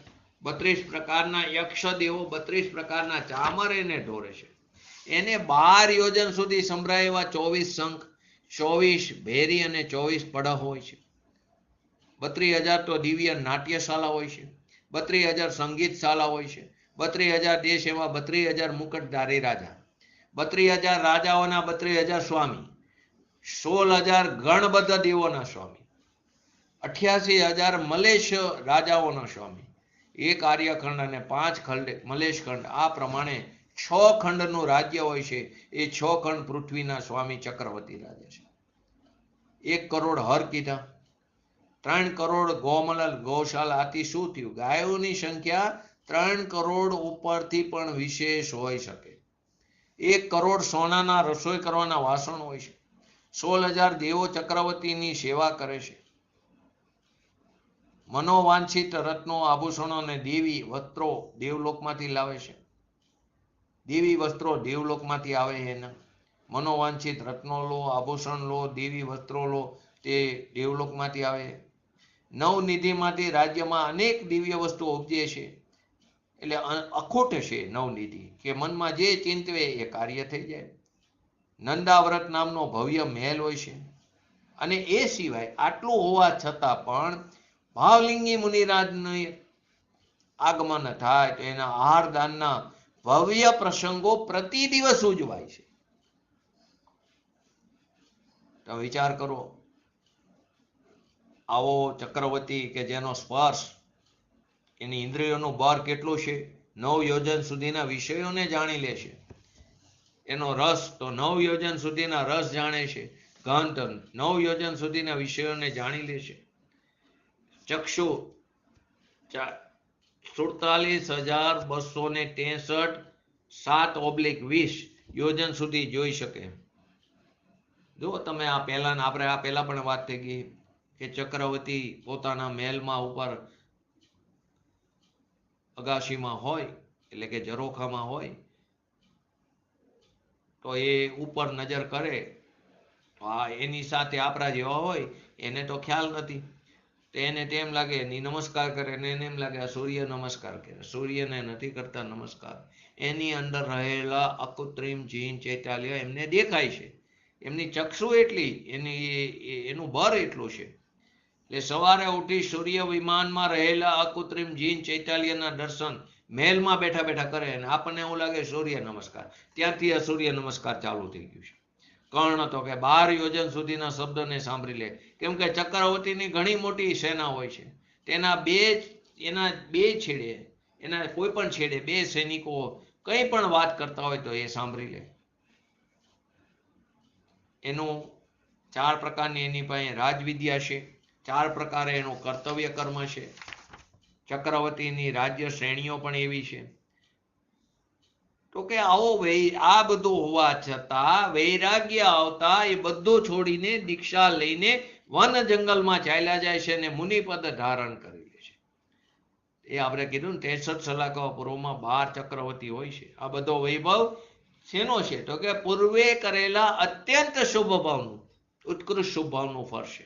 Speaker 1: 32 પ્રકારના યક્ષદેવો 32 પ્રકારના ચામર એને ઢોરે છે. એને 12 યોજન સુધી સંભળાય એવા 24 શંખ, 24 ભેરી અને 24 પડહ હોય છે. 32,000 તો દિવ્ય નાટ્યશાળા હોય છે. 32,000 સંગીતશાળા હોય છે. 32,000 દેશ એવા 32,000 મુકટધારી રાજા, 32,000 રાજાઓના 32,000 સ્વામી, 16,000 ગણબદ્ધ દેવોના સ્વામી, 88,000 મલેશ રાજાઓના સ્વામી, 1 આર્યખંડ અને 5 ખંડ મલેશ ખંડ. આ પ્રમાણે 6 ખંડનું રાજ્ય હોય છે. એ 6 ખંડ પૃથ્વીના સ્વામી ચક્રવર્તી રાજા છે. 1 કરોડ હર કીધા. 3 કરોડ ગોમલ ગૌશાલા. આથી શું થયું? ગાયોની સંખ્યા 3 કરોડ ઉપરથી પણ વિશેષ હોઈ શકે. 1 કરોડ સોનાના રસોઈ કરવાના વાસણ હોય છે. 16,000 દેવો ચક્રવર્તીની સેવા કરે છે. મનોવાંછિત રત્નો, આભૂષણો અને દેવી વસ્ત્રો દેવલોકમાંથી લાવે છે. દેવી વસ્ત્રો દેવલોકમાંથી આવે છે. એના મનોવાંછિત રત્નો લો, આભૂષણ લો, દેવી વસ્ત્રો લો, તે દેવલોકમાંથી આવે. નવનિધિમાંથી રાજ્યમાં અનેક દિવ્ય વસ્તુઓ ઉપજે છે. એટલે અખૂટ છે નવનિધિ કે મનમાં જે ચિંતવે એ કાર્ય થઈ જાય. નંદાવ્રત નામનો ભવ્ય મહેલ હોય છે. અને એ સિવાય આટલું હોવા છતાં પણ ભાવલિંગી મુનિરાજને આગમન થાય તો એના આહારદાનના ભવ્ય પ્રસંગો પ્રતિ દિવસ ઉજવાય છે. તો વિચાર કરો, આવો ચક્રવર્તી કે જેનો સ્પર્શ, એની ઇન્દ્રિયોનું બળ કેટલું છે, 9 યોજન સુધીના વિષયોને જાણી લે છે. એનો રસ તો 9 યોજન સુધીના રસ જાણે છે. ગંધ 9 યોજન સુધીના વિષયોને જાણી લે છે. ચક્ષુ 47,263 7/20 યોજન સુધી જોઈ શકે. જો તમે આ પહેલા પણ વાત થઈ ગઈ કે ચક્રવર્તી પોતાના મહેલમાં ઉપર અગાશીમાં હોય, એટલે કે ઝરોખામાં હોય, તો એ ઉપર નજર કરે તો એની સાથે આપણા જેવા હોય, એને તો ખ્યાલ નથી, તો એને તેમ લાગે ની નમસ્કાર કરે, ને એને એમ લાગે સૂર્ય નમસ્કાર કરે. સૂર્યને નથી કરતા નમસ્કાર. એની અંદર રહેલા અકૃત્રિમ જીન ચૈતાલ્ય એમને દેખાય છે. એમની ચક્ષુ એટલી, એનું બળ એટલું છે. એટલે સવારે ઉઠી સૂર્ય વિમાનમાં રહેલા અકૃત્રિમ જીન ચૈતાલ્યના દર્શન મહેલમાં બેઠા બેઠા કરે, અને આપણને એવું લાગે સૂર્ય નમસ્કાર. ત્યાંથી આ સૂર્ય નમસ્કાર ચાલુ થઈ ગયું છે. કર્ણ તો કે 12 યોજન સુધીના શબ્દને સાંભળી લે, કેમ કે ચક્રવર્તીની ઘણી મોટી સેના હોય છે. એના બે છેડે, એના કોઈ પણ છેડે 2 સૈનિકો કંઈ પણ વાત કરતા હોય તો એ સાંભળી લે. એનું 4 પ્રકારની એની પાસે રાજવિદ્યા છે, 4 પ્રકારે એનું કર્તવ્ય કર્મ છે. ચક્રવર્તીની રાજ્ય શ્રેણીઓ પણ એવી છે. તો કે આ બધું હોવા છતાં વૈરાગ્ય આવતા એ બધું છોડીને દીક્ષા લઈને વન જંગલમાં ચાલ્યા જાય છે અને મુનિપદ ધારણ કરી લે છે. એ આપણે કીધું ને 63 સલાકા પૂર્વમાં 12 ચક્રવર્તી હોય છે. આ બધો વૈભવ શેનો છે? તો કે પૂર્વે કરેલા અત્યંત શુભ ભાવનું, ઉત્કૃષ્ટ શુભ ભાવનું ફળ છે.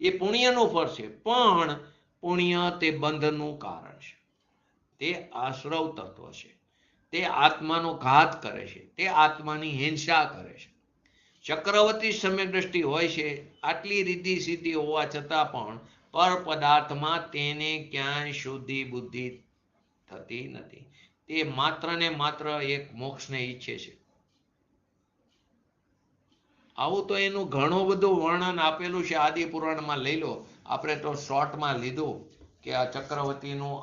Speaker 1: એ પુણ્યનું ફળ છે, પણ પુણ્ય તે બંધનું કારણ છે. તે આશ્રવ તત્વ છે. તે આત્માનો ઘાત કરે છે, તે આત્માની હિંસા કરે છે. ચક્રવર્તી સમ્યક દ્રષ્ટિ હોય છે, આટલી રીતિ સિદ્ધિ હોવા છતાં પણ પર પદાર્થમાં તેને ક્યાંય શુદ્ધિ બુદ્ધિ થતી નથી. તે માત્ર ને માત્ર એક મોક્ષને ઈચ્છે છે. આવું તો એનું ઘણું બધું વર્ણન આપેલું છે આદિ પુરાણમાં. લઈ લો, આપણે તો શોર્ટમાં લીધું કે આ ચક્રવર્તીનું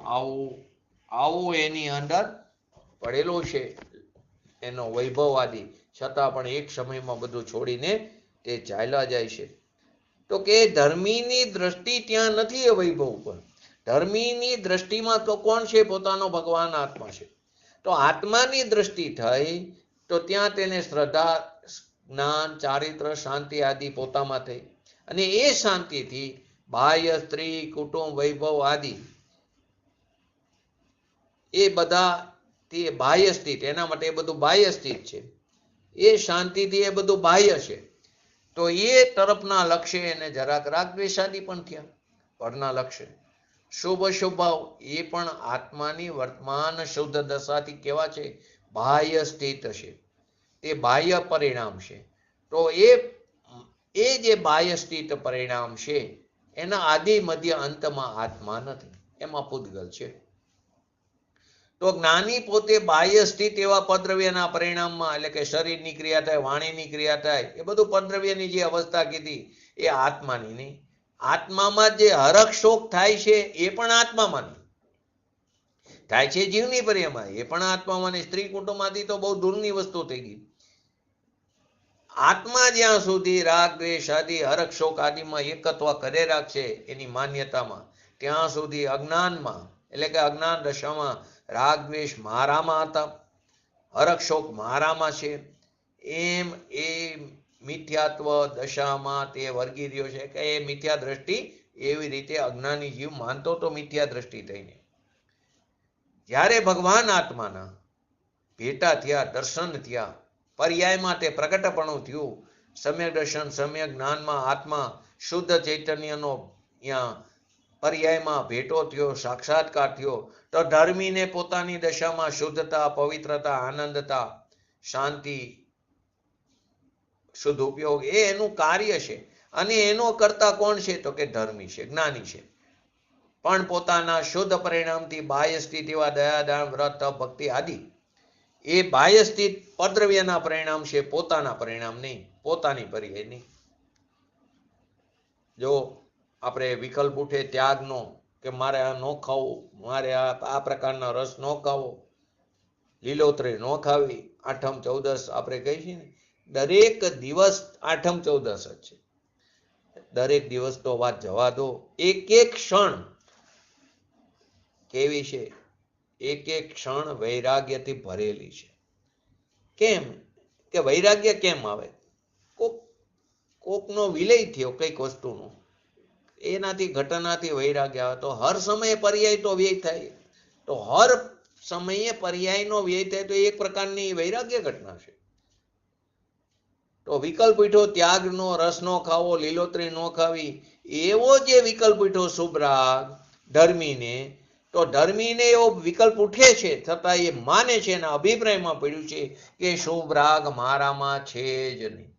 Speaker 1: આવું એની અંદર પડેલો છે, એનો વૈભવ આદિ, છતાં પણ એક સમયમાં બધું છોડીને તે ચાલ્યા જાય છે. તો કે ધર્મીની દ્રષ્ટિ ત્યાં નથી એ વૈભવ ઉપર. ધર્મીની દ્રષ્ટિમાં તો કોણ છે? પોતાનો ભગવાન આત્મા છે. તો આત્માની દ્રષ્ટિ થઈ તો ત્યાં તેને શ્રદ્ધા, જ્ઞાન, ચારિત્ર, શાંતિ આદિ પોતામાં થઈ, અને એ શાંતિથી બાહ્ય સ્ત્રી, કુટુંબ, વૈભવ આદિ એ બધા તે બાહ્ય સ્થિત, એના માટે એ બધું બાહ્ય સ્થિત છે. એ શાંતિથી એ બધું બાહ્ય છે. તો એ તરફના લક્ષ્ય એને જરાક રાગ દ્વેષાદી પણ થયા પરના લક્ષ્ય. શુભ અશુભ ભાવ એ પણ આત્માની વર્તમાન શુદ્ધ દશાથી કેવા છે? બાહ્ય સ્થિત છે. તે બાહ્ય પરિણામ છે. તો એ જે બાહ્ય સ્થિત પરિણામ છે, એના આદિ મધ્ય અંતમાં આત્મા નથી, એમાં પૂતગલ છે. તો જ્ઞાની પોતે બાહ્ય સ્થિત એવા પદ્રવ્યના પરિણામમાં, એટલે કે શરીરની ક્રિયા થાય, વાણીની ક્રિયા થાય, એ બધું પદ્રવ્યની જે અવસ્થા કીધી એ આત્માની નહીં. આત્મામાં જે હરખ શોક થાય છે એ પણ આત્મામાં થાય છે. જીવની પર્યમાં એ પણ આત્મામાં. સ્ત્રી કુટુંબમાંથી તો બહુ દૂરની વસ્તુ થઈ ગઈ. આત્મા જ્યાં સુધી રાગ દ્વેષ આદિ હરખ શોક આદિમાં એકત્વ કરે રાખશે એની માન્યતામાં, ત્યાં સુધી અજ્ઞાનમાં, એટલે કે અજ્ઞાન દશામાં રાગ દ્વેષ મારામાં હતા, હરખ શોક મારામાં છે, એમ એ મિથ્યાત્વ દશામાં તે વર્ગી રહ્યો છે. કે એ મિથ્યા દ્રષ્ટિ એવી રીતે અજ્ઞાની જીવ માનતો તો મિથ્યા દ્રષ્ટિ થઈને. જ્યારે ભગવાન આત્માના ભેટા થયા, દર્શન થયા, પર્યાયમાં તે પ્રગટપણું થયું, સમ્યક દર્શન, સમ્યક જ્ઞાનમાં આત્મા શુદ્ધ ચૈતન્યનો ત્યાં પર્યાયમાં ભેટો થયો, સાક્ષાત્કાર થયો, તો ધર્મીને પોતાની દશામાં શુદ્ધતા, પવિત્રતા, આનંદતા, શાંતિ, શુદ્ધ ઉપયોગ એ એનું કાર્ય છે. અને એનો કરતા કોણ છે? તો કે ધર્મી છે, જ્ઞાની છે. પણ પોતાના શુદ્ધ પરિણામથી બાહ્ય સ્થિત એવા દયાદાન વ્રત ભક્તિ આદિ એ બાહ્ય સ્થિત પરદ્રવ્યના પરિણામ છે, પોતાના પરિણામ નહીં, પોતાની પર્યાય નહીં. જો આપણે વિકલ્પ ઉઠે ત્યાગનો કે મારે આ ન ખાવું, મારે આ પ્રકારના રસ ન ખાવો, લીલોતરી ન ખાવી, આઠમ ચૌદસ આપણે કહીએ છીએ ને, દરેક દિવસ આઠમ ચૌદસ જ છે. દરેક દિવસ તો વાત જવા દો, એક એક ક્ષણ કેવી છે, એક એક ક્ષણ વૈરાગ્યથી ભરેલી છે. કેમ કે વૈરાગ્ય કેમ આવે? કોકનો વિલય થયો કઈક વસ્તુનો, એનાથી ઘટનાથી વૈરાગ્ય આવે. તો હર સમયે પર્યાય તો વ્યય થાય, તો હર સમયે પર્યાયનો વ્યય થાય તો એક પ્રકારની વૈરાગ્ય ઘટના છે. તો વિકલ્પ ઉઠ્યો ત્યાગનો, રસ નો ખાવો, લીલોતરી ન ખાવી, એવો જે વિકલ્પ ઉઠ્યો શુભ રાગ ધર્મીને, તો ધર્મીને એવો વિકલ્પ ઉઠે છે, છતાં એ માને છે, એના અભિપ્રાયમાં પડ્યું છે કે શુભ રાગ મારામાં છે જ નહીં.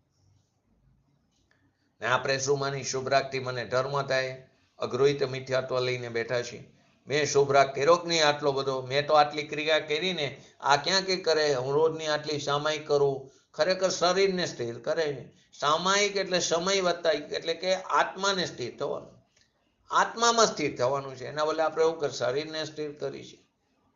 Speaker 1: ને આપણે શું માની? શુભ રાગથી મને ધર્મ થાય, અગૃહિત મિથ્યાત્વ લઈને બેઠા છીએ. મેં શુભ રાગ કર્યો કે નહીં આટલો બધો, મેં તો આટલી ક્રિયા કરીને, આ ક્યાં કે કરે, હું રોજની આટલી સામાયિક કરું, ખરેખર શરીરને સ્થિર કરે ને. સામાયિક એટલે સમય વત્તા, એટલે કે આત્માને સ્થિર થવાનું, આત્મામાં સ્થિર થવાનું છે. એના બદલે આપણે એવું કર શરીરને સ્થિર કરી છે.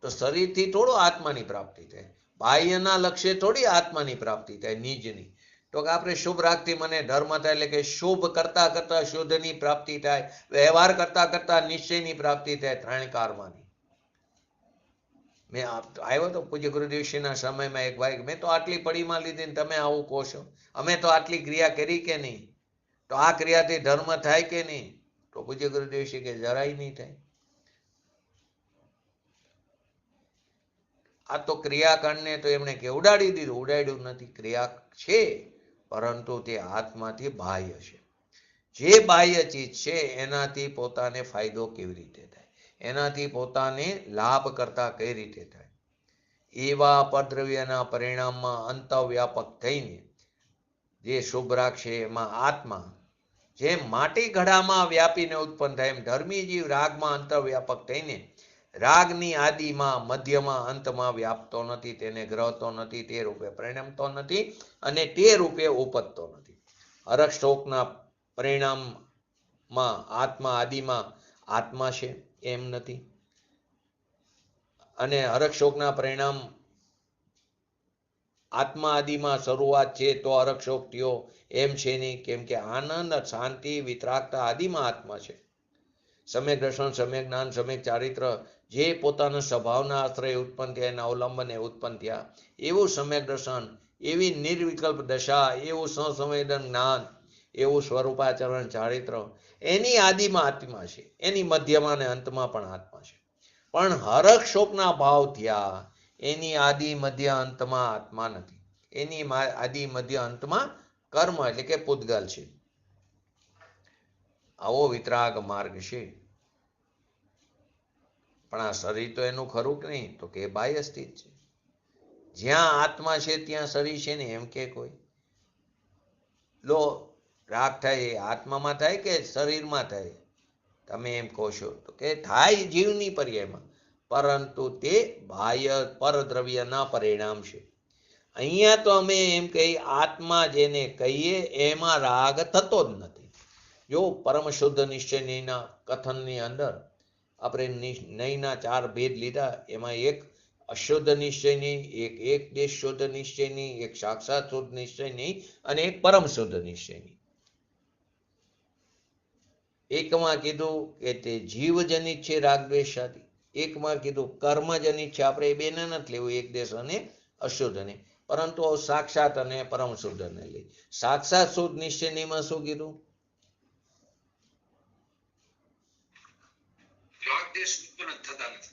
Speaker 1: તો શરીરથી થોડો આત્માની પ્રાપ્તિ થાય, બાહ્યના લક્ષ્ય થોડી આત્માની પ્રાપ્તિ થાય, નિજની. તો કે આપણે શુભ રાગથી મને ધર્મ થાય, એટલે કે શુભ કરતા કરતા શુદ્ધની પ્રાપ્તિ થાય, વ્યવહાર કરતા કરતા નિશ્ચયની પ્રાપ્તિ થાય, ત્રણ કારમાંની. મેં આવ્યો તો પૂજ્ય ગુરુદેવશ્રીના સમયમાં એક ભાઈ, મેં તો આટલી પડીમાં લીધી ને તમે આવું કહો છો, અમે તો આટલી ક્રિયા કરી કે નહીં, તો આ ક્રિયાથી ધર્મ થાય કે નહીં? તો પૂજ્ય ગુરુદેવશ્રી કે જરાય નહીં થાય. આ તો ક્રિયાકાંડને તો એમણે કે ઉડાડી દીધું. ઉડાડ્યું નથી, ક્રિયા છે, પરંતુ તે આત્માથી બાહ્ય છે. જે બાહ્ય ચીજ છે એનાથી પોતાને ફાયદો કેવી રીતે થાય, એનાથી પોતાને લાભ કરતા કઈ રીતે થાય, એવા પરદ્રવ્યના પરિણામમાં અંતવ્યાપક થઈને જે શુભ રાગ છે એમાં આત્મા જેમ માટી ઘડામાં વ્યાપીને ઉત્પન્ન થાય, એમ ધર્મી જીવ રાગમાં અંતર્વ્યાપક થઈને રાગની આદિમાં, મધ્યમાં, અંતમાં વ્યાપતો નથી, તેને ગ્રહતો નથી, તે રૂપે પરિણમતો નથી અને તે રૂપે ઉપજતો નથી. હરખ શોકના પરિણામમાં આત્મા આદિમાં આત્મા છે એમ નથી, અને હરખ શોકના પરિણામ આત્મા આદિમાં શરૂઆત છે તો હરખ શોક થયો એમ છે નહીં. કેમ કે આનંદ, શાંતિ, વિતરાગતા આદિમાં આત્મા છે. સમ્યક દર્શન, સમ્યક જ્ઞાન, સમ્યક ચારિત્ર જે પોતાના સ્વભાવના આશ્રય ઉત્પન્ન થયા, એના અવલંબને ઉત્પન્ન થયા, એવું સમ્યક દર્શન, એવી નિર્વિકલ્પ દશા, એવું સંસંવેદન જ્ઞાન, એવું સ્વરૂપાચરણ ચારિત્ર, એની આદિમાં આત્મા છે, એની મધ્યમાં અને અંતમાં પણ આત્મા છે. પણ હરખ શોકના ભાવ થયા, એની આદિ મધ્ય અંતમાં આત્મા નથી, એની આદિ મધ્ય અંતમાં કર્મ એટલે કે પૂતગલ છે. આવો વિતરાગ માર્ગ છે. પણ આ શરીર તો એનું ખરું કે નહીં? તો કે બાહ્ય સ્થિત છે. જ્યાં આત્મા છે ત્યાં શરીર છે ને એમ કે કોઈ? લો, રાગ થાય એ આત્મામાં થાય કે શરીરમાં થાય? તમે એમ કહો છો તો કે થાય જીવની પર્યાયમાં, પરંતુ તે બાહ્ય પરદ્રવ્યના પરિણામ છે. અહીંયા તો અમે એમ કહી આત્મા જેને કહીએ એમાં રાગ થતો જ નથી. જો પરમ શુદ્ધ નિશ્ચયના કથનની અંદર આપણે નયના 4 ભેદ લીધા, એમાં એક અશુદ્ધ નિશ્ચયની, એક દેશ શુદ્ધ નિશ્ચયની, એક સાક્ષાત શુદ્ધ નિશ્ચયની અને એક પરમ શુદ્ધ નિશ્ચયની. એકમાં કીધું કે તે જીવજનિત છે રાગદ્વેષ આદિ, એકમાં કીધું કર્મજનિત છે. આપણે એ બેને નથી લેવું, એક દેશ અને અશુદ્ધને, પરંતુ સાક્ષાત અને પરમ શુદ્ધને લઈ. સાક્ષાત શુદ્ધ નિશ્ચયનીમાં શું કીધું?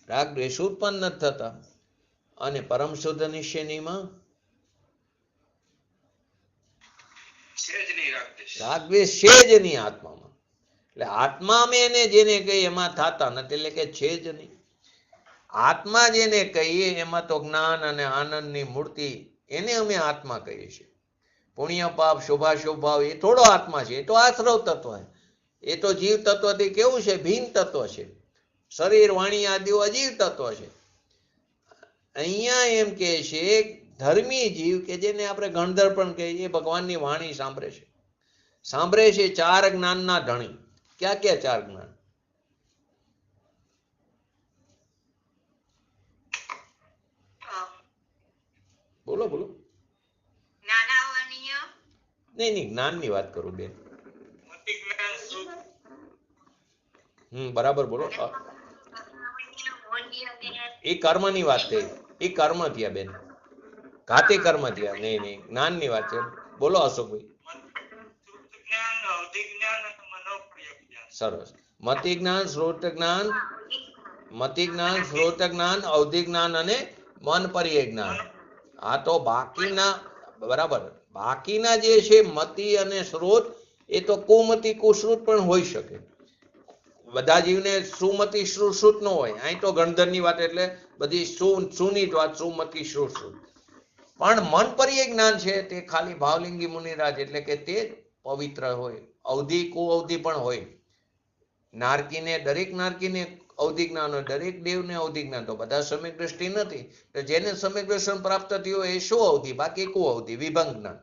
Speaker 1: રાગ દ્વેષ ઉત્પન્ન નથી થતા. અને પરમ શુદ્ધ નિશ્ચયનીમાં રાગ દ્વેષ છે જ નહીં આત્મામાં. એટલે આત્મા અમે એને જેને કહીએ એમાં થતા નથી, એટલે કે છે જ નહીં. આત્મા જેને કહીએ એમાં તો જ્ઞાન અને આનંદની મૂર્તિ, એને અમે આત્મા કહીએ છીએ. પુણ્ય પાપ, શુભાશુભ ભાવ એ થોડો આત્મા છે, એ તો આશ્રવ તત્વ છે. એ તો જીવ તત્વથી કેવું છે? ભિન્ન તત્વ છે. શરીર વાણી આદિઓ અજીવ તત્વ છે. અહીંયા એમ કે છે ધર્મી જીવ કે જેને આપણે ગણધર પણ કહીએ, ભગવાનની વાણી સાંભળે છે 4 જ્ઞાનના ધણી. ક્યાં ક્યાં 4 જ્ઞાન? બોલો બોલો. નહીં જ્ઞાનની વાત કરું બેન. બરાબર બોલો. એ કર્મની વાત થઈ, એ કર્મ થયા બેન, ઘાતી કર્મ થયા. નહીં જ્ઞાનની વાત છે. બોલો અશોકભાઈ. સરસ. મતિ જ્ઞાન, શ્રોત જ્ઞાન, અવધિ જ્ઞાન અને મન પર્યય જ્ઞાન. આ તો બાકીના બરાબર, બાકીના જે છે મતિ અને શ્રોત એ તો કુમતિ કુશ્રુત પણ હોઈ શકે. બધા જીવને સુમતિ શ્રુત ન હોય. અહીં તો ગણધરની વાત એટલે બધી સુની વાત, સુમતિ શ્રુત. પણ મન પર્યય જ્ઞાન છે તે ખાલી ભાવલિંગી મુનિરાજ એટલે કે તે પવિત્ર હોય. અવધિ કુઅવધિ પણ હોય. નારકીને દરેક નારકીને અવધિ જ્ઞાન હોય, દરેક દેવને અવધિ જ્ઞાન. તો બધા સમ્યક દ્રષ્ટિ નથી. તો જેને સમ્યક દર્શન પ્રાપ્ત થયું એ શું અવધિ, બાકી કુઅવધિ વિભંગ જ્ઞાન.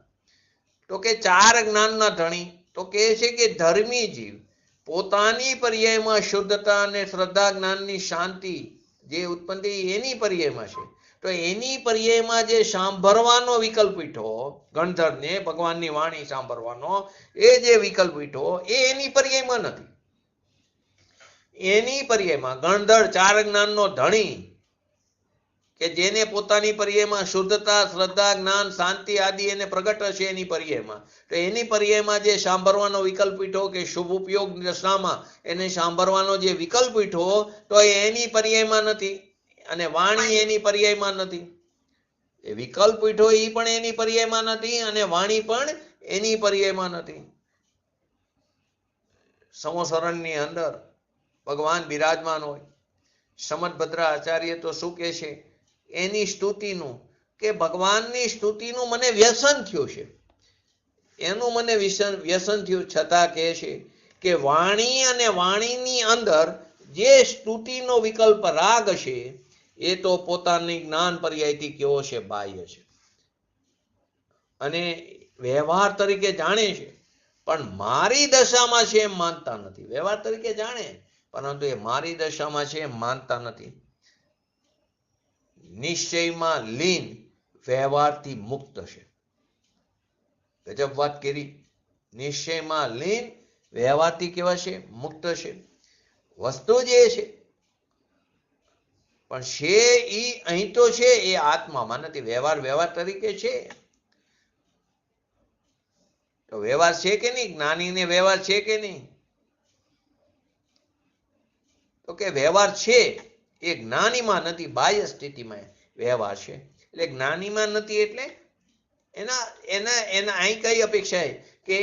Speaker 1: તો કે 4 જ્ઞાનના ધણી. તો કે છે કે ધર્મી જીવ પોતાની પર્યાયમાં શુદ્ધતા અને શ્રદ્ધા જ્ઞાનની શાંતિ જે ઉત્પન્ન થઈ એની પર્યાયમાં છે. તો એની પર્યાયમાં જે સાંભળવાનો વિકલ્પ ઉઠો ગણધરને, ભગવાનની વાણી સાંભળવાનો એ જે વિકલ્પ ઉઠો એ એની પર્યાયમાં નથી. એની પર્યાયમાં ગણધર 4 જ્ઞાનનો ધણી કે જેને પોતાની પર્યાયમાં શુદ્ધતા, શ્રદ્ધા, જ્ઞાન, શાંતિ આદિ એને પ્રગટ હશે એની પર્યાયમાં. તો એની પર્યાયમાં જે સાંભળવાનો વિકલ્પ ઉઠો કે શુભ ઉપયોગ દશામાં એને સાંભળવાનો જે વિકલ્પ ઉઠો તો એની પર્યાયમાં નથી. અને વાણી એની પર્યાયમાં નથી. એ વિકલ્પ ઉઠો એ પણ એની પર્યાયમાં નથી અને વાણી પણ એની પર્યાયમાં નથી. સંવત્સરણની અંદર ભગવાન બિરાજમાન હોય. સમદભદ્ર આચાર્ય તો શું કહે છે એની સ્તુતિનું, કે ભગવાનની સ્તુતિનું મને વ્યસન થયું છે. એનું મને વ્યસન થયું છતાં કહે છે કે વાણી અને વાણીની અંદર જે સ્તુતિનો વિકલ્પ રાગ છે એ તો પોતાની જ્ઞાન પર્યાયથી કેવો છે, બાહ્ય છે. અને વ્યવહાર તરીકે જાણે છે પણ મારી દશામાં છે એમ માનતા નથી. વ્યવહાર તરીકે જાણે પરંતુ એ મારી દશામાં છે એમ માનતા નથી. નિશ્ચયમાં લીન, વ્યવહારથી મુક્ત છે. ગજબ વાત કરી. નિશ્ચયમાં લીન, વ્યવહારથી કેવા છે, મુક્ત છે. વસ્તુ જે છે પણ છે ઈ અહીં તો છે એ આત્મામાં નથી. વ્યવહાર તરીકે છે. તો વ્યવહાર છે કે નહીં? જ્ઞાનીને વ્યવહાર છે કે નહીં? તો કે વ્યવહાર છે એ જ્ઞાનીમાં નથી, બાહ્ય સ્થિતિમાં વ્યવહાર છે. એટલે જ્ઞાનીમાં નથી એટલે એના અહીં કઈ અપેક્ષા કે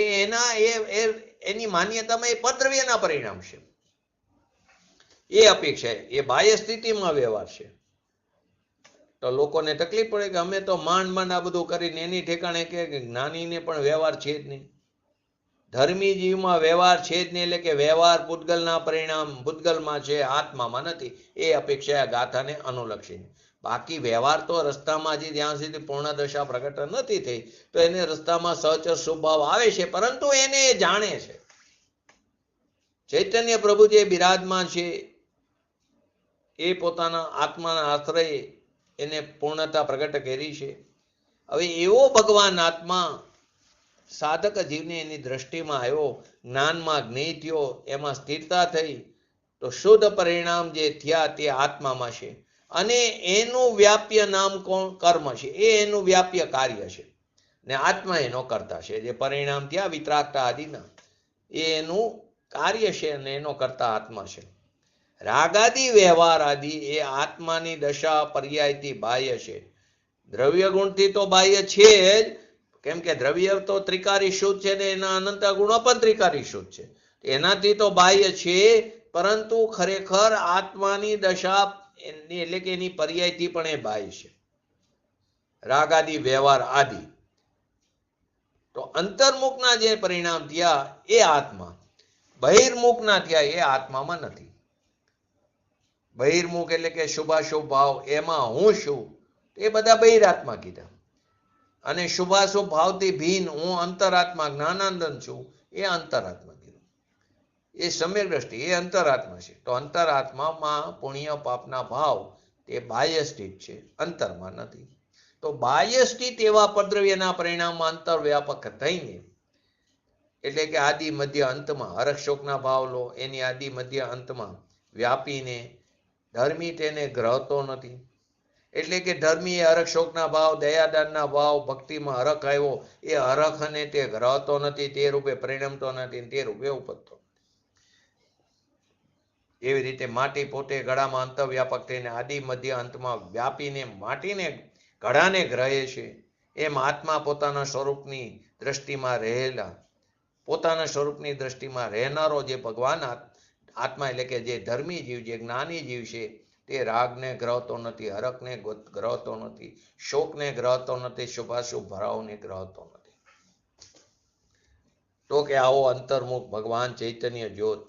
Speaker 1: એની માન્યતામાં એ પદ્રવ્યના પરિણામ છે એ અપેક્ષા. એ બાહ્ય સ્થિતિમાં વ્યવહાર છે. તો લોકોને તકલીફ પડે કે અમે તો માંડ આ બધું કરીને એની ઠેકાણે કે જ્ઞાનીને પણ વ્યવહાર છે જ નહીં. ધર્મી જીવમાં વ્યવહાર છે જ નહીં. એટલે કે વ્યવહાર પૂતગલના પરિણામ પૂતગલમાં છે, આત્મામાં નથી. એ અપેક્ષા ગાથાને અનુલક્ષીને. બાકી વ્યવહાર તો રસ્તામાં હજી જ્યાં સુધી પૂર્ણ દશા પ્રગટ નથી થઈ તો એને રસ્તામાં સહચર સ્વભાવ આવે છે, પરંતુ એને એ જાણે છે. ચૈતન્ય પ્રભુ જે બિરાજમાન છે એ પોતાના આત્માના આશ્રય એને પૂર્ણતા પ્રગટ કરી છે. હવે એવો ભગવાન આત્મા સાધક જીવને એની દ્રષ્ટિમાં આવ્યો, જ્ઞાનમાં જ્ઞેય થયો, એમાં સ્થિરતા થઈ તો શુદ્ધ પરિણામ જે થયા તે આત્મામાં છે. અને એનું વ્યાપ્ય નામ કોણ? કર્મ છે. એ એનું વ્યાપ્ય કાર્ય છે ને આત્મા એનો કરતા છે. જે પરિણામ થયા વિતરાગતા આદિના એ એનું કાર્ય છે અને એનો કરતા આત્મા છે. રાગાદી વ્યવહાર આદિ એ આત્માની દશા પર્યાયથી બાહ્ય છે. દ્રવ્ય ગુણથી તો બાહ્ય છે જ, કેમ કે દ્રવ્ય તો ત્રિકારી શુદ્ધ છે ને એના અનંત ગુણો પણ ત્રિકારી શુદ્ધ છે. એનાથી તો બાહ્ય છે, પરંતુ ખરેખર આત્માની દશા એટલે કે એની પર્યાયથી પણ એ બાહ્ય છે. રાગાદી વ્યવહાર આદિ તો અંતર્મુખના જે પરિણામ થયા એ આત્મા, બહિર્મુખના થયા એ આત્મામાં નથી. બહિર્મુખ એટલે કે શુભાશુભ ભાવ, એમાં હું છું એ બધા બહિરાત્મા કીધા. અને શુભાશુભ ભાવથી ભીન હું અંતરાત્મા જ્ઞાનાનંદ છું એ અંતરાત્મા કીધું. એ સમ્યક દ્રષ્ટિ એ અંતરાત્મા છે. તો અંતરાત્મામાં પુણ્ય પાપના ભાવ તે બાહ્ય સ્થિત છે, અંતરમાં નથી. તો બાહ્ય સ્થિત એવા પદ્રવ્યના પરિણામમાં અંતરવ્યાપક થઈને, એટલે કે આદિ મધ્ય અંતમાં હરક્ષોકના ભાવ લો, એની આદિ મધ્ય અંતમાં વ્યાપીને ધર્મી તેને ગ્રહતો નથી. એટલે કે ધર્મી એ હરક્ષોકના ભાવ, દયાદાનના ભાવ, ભક્તિમાં હરખ આવ્યો એ હરખ અને તે ગ્રહતો નથી, તે રૂપે પરિણમતો નથી, તે રૂપે ઉપજતો. એવી રીતે માટી પોતે ઘડામાં અંતરવ્યાપક થઈને આદિ મધ્ય અંતમાં વ્યાપીને માટીને ઘડાને ગ્રહે છે, એમ આત્મા પોતાના સ્વરૂપની દ્રષ્ટિમાં રહેલા, પોતાના સ્વરૂપની દ્રષ્ટિમાં રહેનારો જે ભગવાન આત્મા એટલે કે જે ધર્મી જીવ, જે જ્ઞાની જીવ છે, તે રાગને ગ્રહતો નથી, હરખને ગ્રહતો નથી, શોકને ગ્રહતો નથી, શુભાશુભ ભાવને ગ્રહતો નથી. તો કે આવો અંતર્મુખ ભગવાન ચૈતન્ય જ્યોત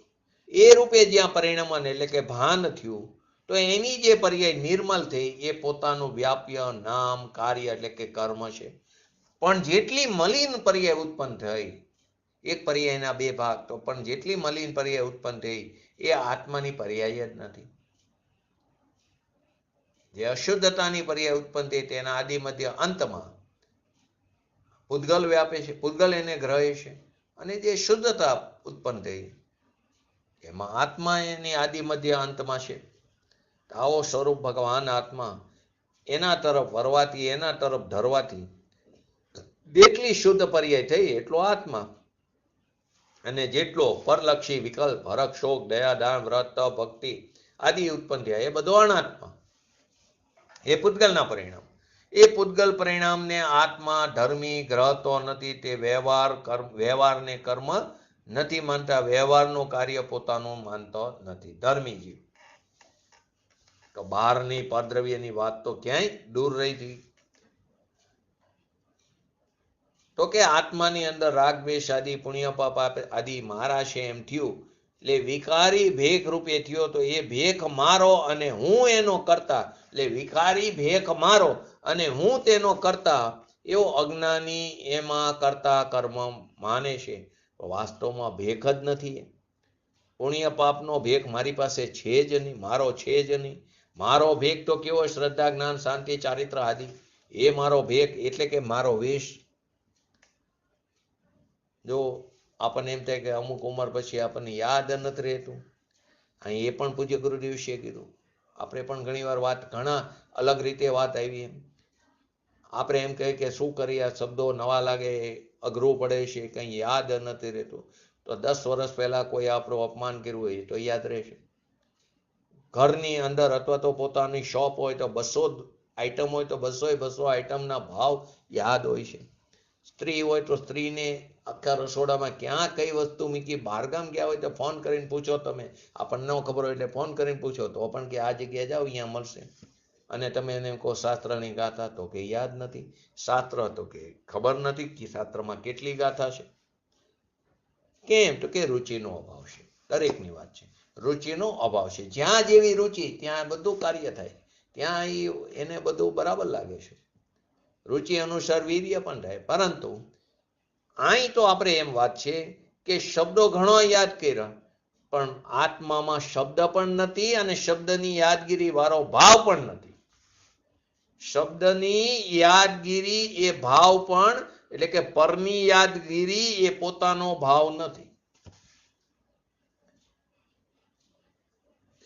Speaker 1: એ રૂપે જ્યાં પરિણમન એટલે કે ભાન થયું, તો એની જે પર્યાય નિર્મલ થઈ એ પોતાનું વ્યાપ્ય નામ કાર્ય એટલે કે કર્મ છે. પણ જેટલી મલિન પર્યાય ઉત્પન્ન થઈ, એક પર્યાયના બે ભાગ, તો પણ જેટલી મલિન પર્યાય ઉત્પન્ન થઈ એ આત્માની પર્યાય જ નથી. જે અશુદ્ધતાની પર્યાય ઉત્પન્ન થઈ તેના આદિ મધ્ય અંતમાં પૂતગલ વ્યાપે છે, પૂતગલ એને ગ્રહે છે. અને જે શુદ્ધતા ઉત્પન્ન થઈ એમાં આત્મા એની આદિ મધ્ય અંતમાં છે. આવો સ્વરૂપ ભગવાન આત્મા એના તરફ વરવાથી, એના તરફ ધરવાથી જેટલી શુદ્ધ પર્યાય થઈ એટલો આત્મા, અને જેટલો પરલક્ષી વિકલ્પ હરખ શોક દયા દાન વ્રત તપ ભક્તિ આદિ ઉત્પન્ન થયા એ બધો અનાત્મા, એ પૂતગલના પરિણામ. એ પૂતગલ પરિણામને આત્મા ધર્મી ગ્રહતો નથી. તે વ્યવહારને કર્મ નથી માનતા, વ્યવહારનું કાર્ય પોતાનું માનતો નથી ધર્મી જીવ. તો બહારની પરદ્રવ્યની વાત તો ક્યાંય દૂર રહી હતી. તો કે આત્માની અંદર રાગ દ્વેષ આદિ પુણ્ય પાપ આદિ મારા છે એમ થયું, એટલે વિકારી ભેખ રૂપે થયો. તો એ ભેખ મારો અને હું એનો કરતા, એટલે વિકારી ભેખ મારો અને હું તેનો કરતા એવો અજ્ઞાની એમાં કરતા કર્મ માને છે. વાસ્તવમાં ભેખ જ નથી. પુણ્ય પાપનો ભેખ મારી પાસે છે જ નહીં, મારો છે જ નહીં. મારો ભેખ તો કેવો શ્રદ્ધા જ્ઞાન શાંતિ ચારિત્ર આદિ, એ મારો ભેખ એટલે કે મારો વેશ. જો આપણને એમ થાય કે અમુક ઉંમર પછી આપણને યાદ નથી રહેતું, અહીં એ પણ પૂજ્ય ગુરુદેવ વિશે કીધું. આપણે પણ ઘણી વાર વાત ઘણા અલગ રીતે વાત આવી. એમ આપણે એમ કહીએ કે શું કરીએ, આ શબ્દો નવા લાગે, અઘરું પડે છે, કંઈ યાદ નથી રહેતું. તો 10 વર્ષ પહેલા કોઈ આપણું અપમાન કર્યું હોય તો યાદ રહેશે. ઘરની અંદર અથવા તો પોતાની શોપ હોય તો 200 આઈટમ હોય તો 200 આઈટમના ભાવ યાદ હોય છે. સ્ત્રી હોય તો સ્ત્રીને આખા રસોડામાં ક્યાં કઈ વસ્તુ મૂકી, બહારગામ ગયા હોય તો ફોન કરીને પૂછો. તમે આપણને ન ખબર હોય એટલે ફોન કરીને પૂછો તો પણ કે આ જગ્યાએ જાઓ અહીંયા મળશે. અને તમે એને કહો શાસ્ત્રની ગાથા, તો કે યાદ નથી. શાસ્ત્ર તો કે ખબર નથી કે શાસ્ત્રમાં કેટલી ગાથા છે. કેમ? તો કે રુચિનો અભાવ છે. દરેકની વાત છે, રુચિનો અભાવ છે. જ્યાં જેવી રુચિ ત્યાં બધું કાર્ય થાય, ત્યાં એને બધું બરાબર લાગે છે. રુચિ અનુસાર વીર્ય પણ થાય. પરંતુ અહીં તો આપણે એમ વાત છે કે શબ્દો ઘણો યાદ કર્યા, પણ આત્મામાં શબ્દ પણ નથી અને શબ્દની યાદગીરી વાળો ભાવ પણ નથી. શબ્દની યાદગીરી એ ભાવ પણ, એટલે કે પરની યાદગીરી એ પોતાનો ભાવ નથી.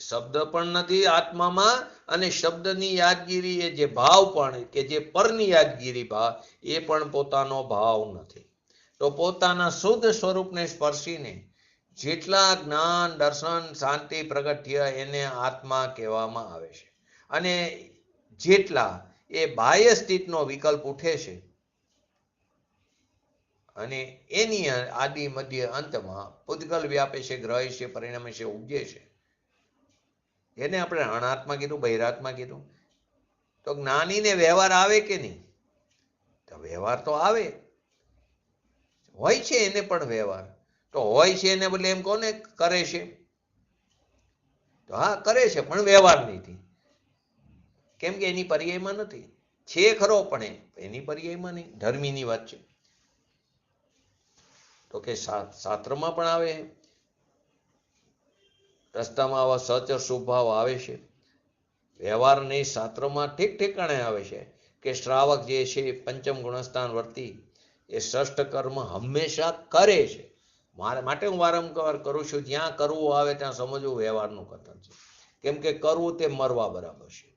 Speaker 1: શબ્દ પણ નથી આત્મામાં, અને શબ્દની યાદગીરી એ જે ભાવ પણ, કે જે પરની યાદગીરી ભાવ, એ પણ પોતાનો ભાવ નથી. તો પોતાના શુદ્ધ સ્વરૂપને સ્પર્શીને જેટલા જ્ઞાન દર્શન શાંતિ પ્રગટ થયા એને આત્મા કહેવામાં આવે છે. અને જેટલા એ બાહ્ય સ્થિતનો વિકલ્પ ઉઠે છે અને એની આદિ મધ્ય અંતમાં પૂતગલ વ્યાપે છે, ગ્રહે છે, પરિણમે છે, ઉપજે છે, એને આપણે અનાત્મા કીધું, બહિરાત્મા કીધું. તો જ્ઞાનીને વ્યવહાર આવે કે નહીં? તો વ્યવહાર તો આવે, હોય છે એને પણ વ્યવહાર. તો હોય છે એને બદલે એમ કોને કરે છે? તો હા કરે છે પણ વ્યવહાર નથી, કેમ કે એની પર્યાયમાં નથી. છે ખરો પણ એની પર્યાયમાં નહીં. ધર્મીની વાત છે. તો કે શાસ્ત્રમાં પણ આવે, રસ્તામાં આવા સચર શુભાવ આવે છે. વ્યવહાર નહીં, શાસ્ત્રમાં ઠીક ઠેકાણે આવે છે કે શ્રાવક જે છે પંચમ ગુણસ્થાન વર્તી એ ષષ્ઠ કર્મ હંમેશા કરે છે. માટે હું વારંવાર કરું છું, જ્યાં કરવું આવે ત્યાં સમજવું વ્યવહારનું કથન છે, કેમ કે કરવું તે મરવા બરાબર છે.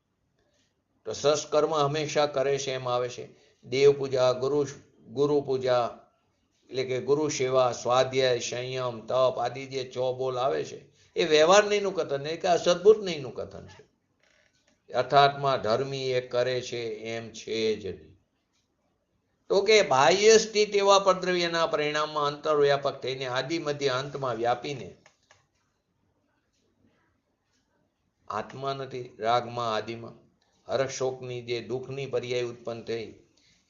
Speaker 1: તો ષષ્ઠ કર્મ હંમેશા કરે છે એમ આવે છે. દેવ પૂજા, ગુરુ પૂજા એટલે કે ગુરુ સેવા, સ્વાધ્યાય, સંયમ, તપ આદિ જે ચોબોલ આવે છે એ વ્યવહાર નહીંનું કથન નહીં કે અસદભૂત નહીંનું કથન છે. અર્થાત્માં ધર્મી એ કરે છે એમ છે જ નહીં. તો કે બાહ્ય સ્થિત એવા પરદ્રવ્યના પરિણામમાં અંતરવ્યાપક થઈને આદિ મધ્ય અંતમાં વ્યાપીને આત્મા નથી. રાગમાં આદિમાં હર્ષ શોકની જે દુઃખની પર્યાય ઉત્પન્ન થઈ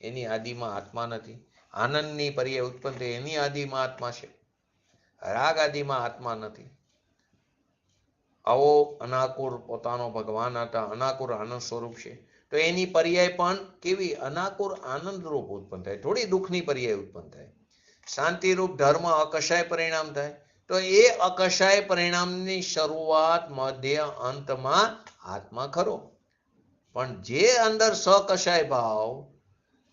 Speaker 1: એની આદિમાં આત્મા નથી. આનંદની પર્યાય ઉત્પન્ન થઈ એની આદિમાં આત્મા છે. રાગ આદિમાં આત્મા નથી. આવો અનાકુર પોતાનો ભગવાન હતા, અનાકુર આનંદ સ્વરૂપ છે. તો એની પર્યાય પણ કેવી? અનાકુર આનંદ રૂપ ઉત્પન્ન થાય, થોડી દુઃખની પર્યાય ઉત્પન્ન થાય. શાંતિરૂપ ધર્મ અકશાય પરિણામ થાય. તો એ અકશાય પરિણામની શરૂઆત, મધ્ય, અંતમાં આત્મા ખરો. પણ જે અંદર સકશાય ભાવ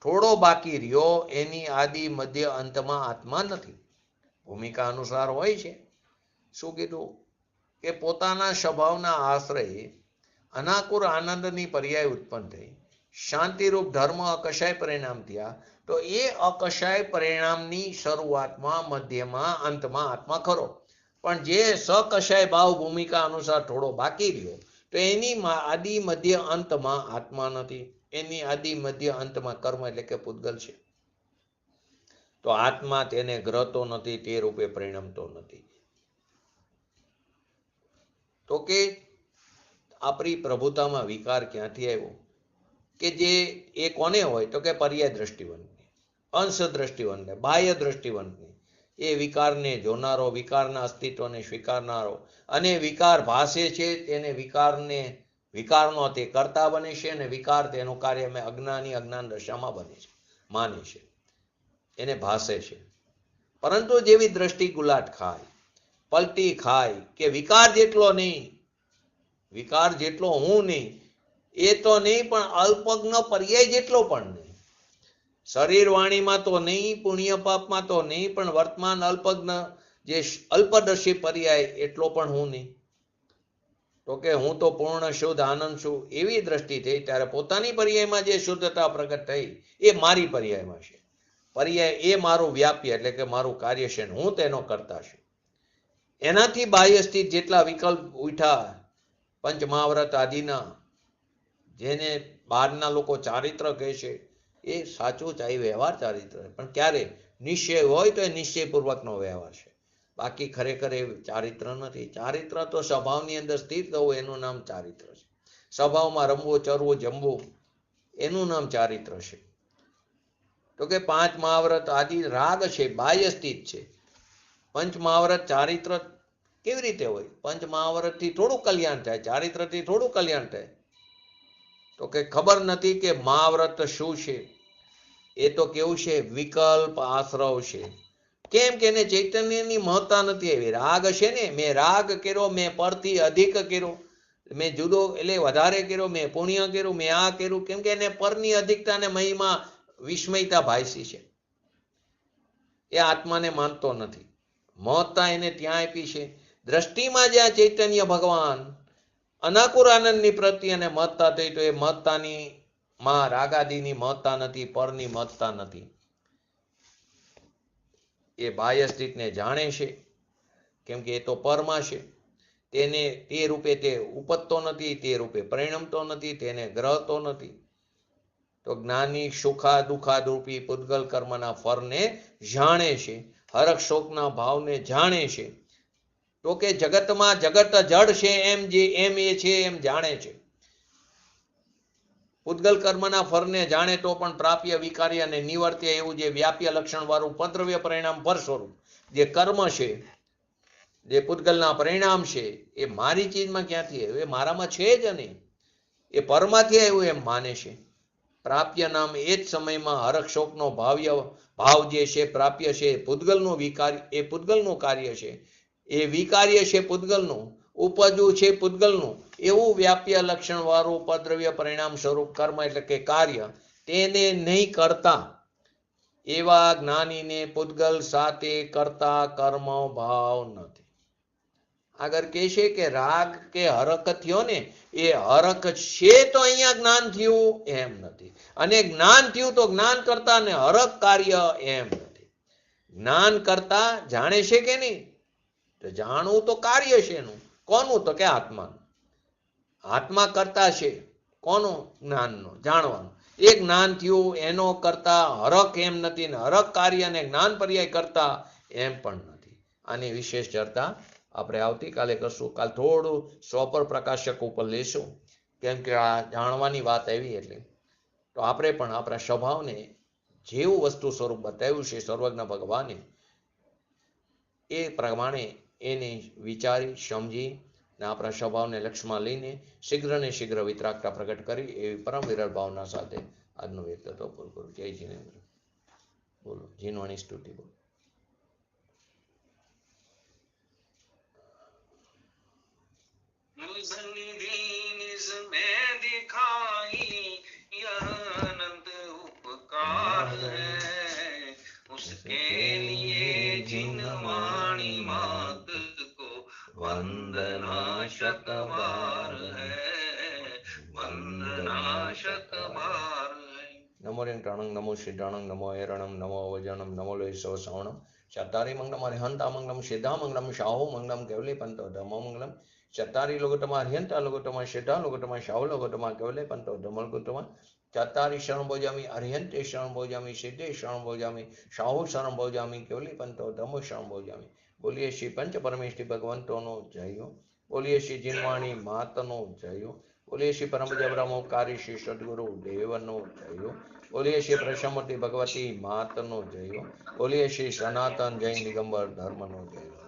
Speaker 1: થોડો બાકી રહ્યો એની આદિ મધ્ય અંતમાં આત્મા નથી. ભૂમિકા અનુસાર હોય છે. શું કીધું? કે પોતાના સ્વભાવના આશ્રયે અનાકુર આનંદની પર્યાય ઉત્પન્ન થઈ, શાંતિરૂપ ધર્મ અકશાય પરિણામ થયા. તો એ અકશાય પરિણામની શરૂઆતમાં, મધ્યમાં, અંતમાં આત્મા ખરો. પણ જે સકશાય ભાવ ભૂમિકા અનુસાર થોડો બાકી રહ્યો તો એની આદિ મધ્ય અંતમાં આત્મા નથી. એની આદિ મધ્ય અંતમાં કર્મ એટલે કે પૂતગલ છે. તો આત્મા તેને ગ્રહતો નથી, તે રૂપે પરિણમતો નથી. તો કે આપણી પ્રભુતામાં વિકાર ક્યાંથી આવ્યો? કે જે એ કોને હોય? તો કે પર્યાય દ્રષ્ટિવંતની, અંશ દ્રષ્ટિવંતને, બાહ્ય દ્રષ્ટિવંતની. એ વિકારને જોનારો, વિકારના અસ્તિત્વને સ્વીકારનારો, અને વિકાર ભાષે છે તેને વિકારનો તે કરતા બને છે, અને વિકાર તેનું કાર્ય મેં અજ્ઞાન દશામાં બને છે, માને છે, એને ભાષે છે. પરંતુ જેવી દ્રષ્ટિ ગુલાટ ખાય, પલટી ખાય કે વિકાર જેટલો નહીં, વિકાર જેટલો હું નહીં, એ તો નહીં, પણ અલ્પજ્ઞ પર્યાય જેટલો પણ નહીં. શરીર વાણીમાં તો નહીં, પુણ્ય પાપમાં તો નહીં, પણ વર્તમાન અલ્પજ્ઞ જે અલ્પદર્શી પર્યાય એટલો પણ હું નહીં. તો કે હું તો પૂર્ણ શુદ્ધ આનંદ છું, એવી દ્રષ્ટિ થઈ ત્યારે પોતાની પર્યાયમાં જે શુદ્ધતા પ્રગટ થઈ એ મારી પર્યાયમાં છે. પર્યાય એ મારું વ્યાપ્ય એટલે કે મારું કાર્ય છે, હું તેનો કરતા છું. એનાથી બાહ્ય સ્થિત જેટલા વિકલ્પ ઉઠ્યા પંચમહાવ્રત આદિના, જેને બહારના લોકો ચારિત્ર કહે છે, એ સાચું ચાહી વ્યવહાર ચારિત્ર, પણ ક્યારે નિશ્ચય હોય તો એ નિશ્ચયપૂર્વકનો વ્યવહાર છે. બાકી ખરેખર એ ચારિત્ર નથી. ચારિત્ર તો સ્વભાવની અંદર સ્થિત થવું એનું નામ ચારિત્ર છે. સ્વભાવમાં રમવું, ચરવું, જમવું એનું નામ ચારિત્ર છે. તો કે પાંચ મહાવ્રત આદિ રાગ છે, બાહ્ય સ્થિત છે. પંચ મહાવ્રત ચારિત્ર કેવી રીતે હોય? પંચ મહાવ્રતથી થોડું કલ્યાણ થાય, ચારિત્રથી થોડું કલ્યાણ થાય. તો કે ખબર નથી કે મહાવ્રત શું છે. એ તો કેવું છે? વિકલ્પ આશ્રવ છે. કેમ કે એને ચૈતન્યની મહત્તા નથી આવી. રાગ છે ને, મેં રાગ કર્યો, મેં પરથી અધિક કર્યો, મેં જુદો એટલે વધારે કર્યો, મેં પુણ્ય કર્યું, મેં આ કર્યું, કેમ કે એને પરની અધિકતા ને મહિમા વિસ્મયતા ભાઈસી છે. એ આત્માને માનતો નથી. મહત્તા એને ત્યાં આપી છે દ્રષ્ટિમાં, જ્યાં ચૈતન્ય ભગવાન અનાકુર આનંદની પ્રતિ અને મહત્તા થઈ, તો એ મહત્તાની માં રાગાદિની મહત્તા નથી, પરની મહત્તા નથી. એ બાહ્ય સ્થિતને જાણે છે, કેમ કે એ તો પરમાં છે. તેને તે રૂપે તે ઉપજતો નથી, તે રૂપે પરિણમતો નથી, તેને ગ્રહતો નથી. તો જ્ઞાની સુખા દુઃખાદરૂપી પૂતગલ કર્મના ફળને જાણે છે, હરખ શોકના ભાવને જાણે છે. તો કે જગતમાં જગત જડ છે એમ એ છે એમ જાણે છે. પૂતગલ કર્મના ફળને જાણે તો પણ પ્રાપ્ય, વિકાર્ય અને નિવર્ત્ય એવું જે વ્યાપ્ય લક્ષણ વાળું પદ્રવ્ય પરિણામ ફળ સ્વરૂપ જે કર્મ છે, જે પૂતગલના પરિણામ છે એ મારી ચીજમાં ક્યાંથી આવ્યું? એ મારામાં છે જ નહીં, એ પરમાંથી આવ્યું એમ માને છે. પ્રાપ્ય નામ એ જ સમયમાં હરખ શોકનો ભાવ જે છે પ્રાપ્ય છે એ પૂતગલનું કાર્ય છે, એ વિકાર્ય છે પૂતગલનું, ઉપજવું છે પૂતગલનું. એવું વ્યાપ્ય લક્ષણ વાળું ઉપદ્રવ્ય પરિણામ સ્વરૂપ કર્મ એટલે કે કાર્ય તેને નહીં કરતા એવા જ્ઞાનીને પૂતગલ સાથે કરતા કર્મ ભાવ નથી. આગળ કહે છે કે રાગ કે હરખ થયો ને, એ હરખ છે તો અહીંયા જ્ઞાન થયું એમ નથી, અને જ્ઞાન થયું તો જ્ઞાન કરતા ને હરખ કાર્ય એમ નથી. જ્ઞાન કરતા જાણે છે કે નહીં? તો જાણવું તો કાર્ય છે એનું. કોનું? તો કે આત્માનું. આત્મા કરતા છે કોનું? જ્ઞાનનો, જાણવાનું. એ જ્ઞાન થયું એનો કરતા હરખ એમ નથી, ને હરખ કાર્ય ને જ્ઞાન પર્યાય કરતા એમ પણ નથી. આની વિશેષ ચર્ચા આપણે આવતીકાલે કરશું. કાલ થોડું સ્વપર પ્રકાશક ઉપર લેશું, કેમ કે આ જાણવાની વાત આવી એટલે. તો આપણે પણ આપણા સ્વભાવને જેવું વસ્તુ સ્વરૂપ બતાવ્યું છે સર્વજ્ઞ ભગવાને, એ પ્રમાણે એને વિચારી સમજી ને આપણા સ્વભાવને લક્ષ્યમાં લઈને શીઘ્ર ને શીઘ્ર વિતરાગતા પ્રગટ કરી એવી પરમ વિરલ ભાવના સાથે આજનો વ્યક્તિત્વ પૂરું કરું. જય જીનેન્દ્ર. બોલો જીનવાણી સ્તુતિ બોલો.
Speaker 3: उसके लिए जिनवाणी मात को वंदना शतबार है, वंदना शतबार है.
Speaker 1: नमो रेंटाणं नमो सिद्धाणं नमो ऐरणं नमो अवजणं नमो लोहिसो सवणं चत्तारि मंगलम अरिहंता मंगलम सिद्धा मंगलम शाहो मंगलम केवले पंतो धमो मंगलम चत्तारि लोकोत्तमा अरिहंता लोकोत्तमा सिद्धा लोकोत्तमा शाहो लोकोत्तमा केवले पंतो धमल लोकोत्तमा चत्तारि शरण भोजामि अरिहंते शरण भोजामि सिद्धे शरण भोजामि शाहो शरण भोजामि केवले पंतो धमो शरण भोजामि. बोलिए श्री पंच परमेश्वरी भगवंतोनो जयो. बोलिए श्री जिनवाणी मातनो जयो. बोलिए श्री परम ब्रह्मोपकारी श्री सद्गुरु देवनो जयो. बोलिए श्री प्रसमूर्ति भगवती मातनो जयो. बोलिए श्री सनातन जैन दिगंबर धर्मनो जयो.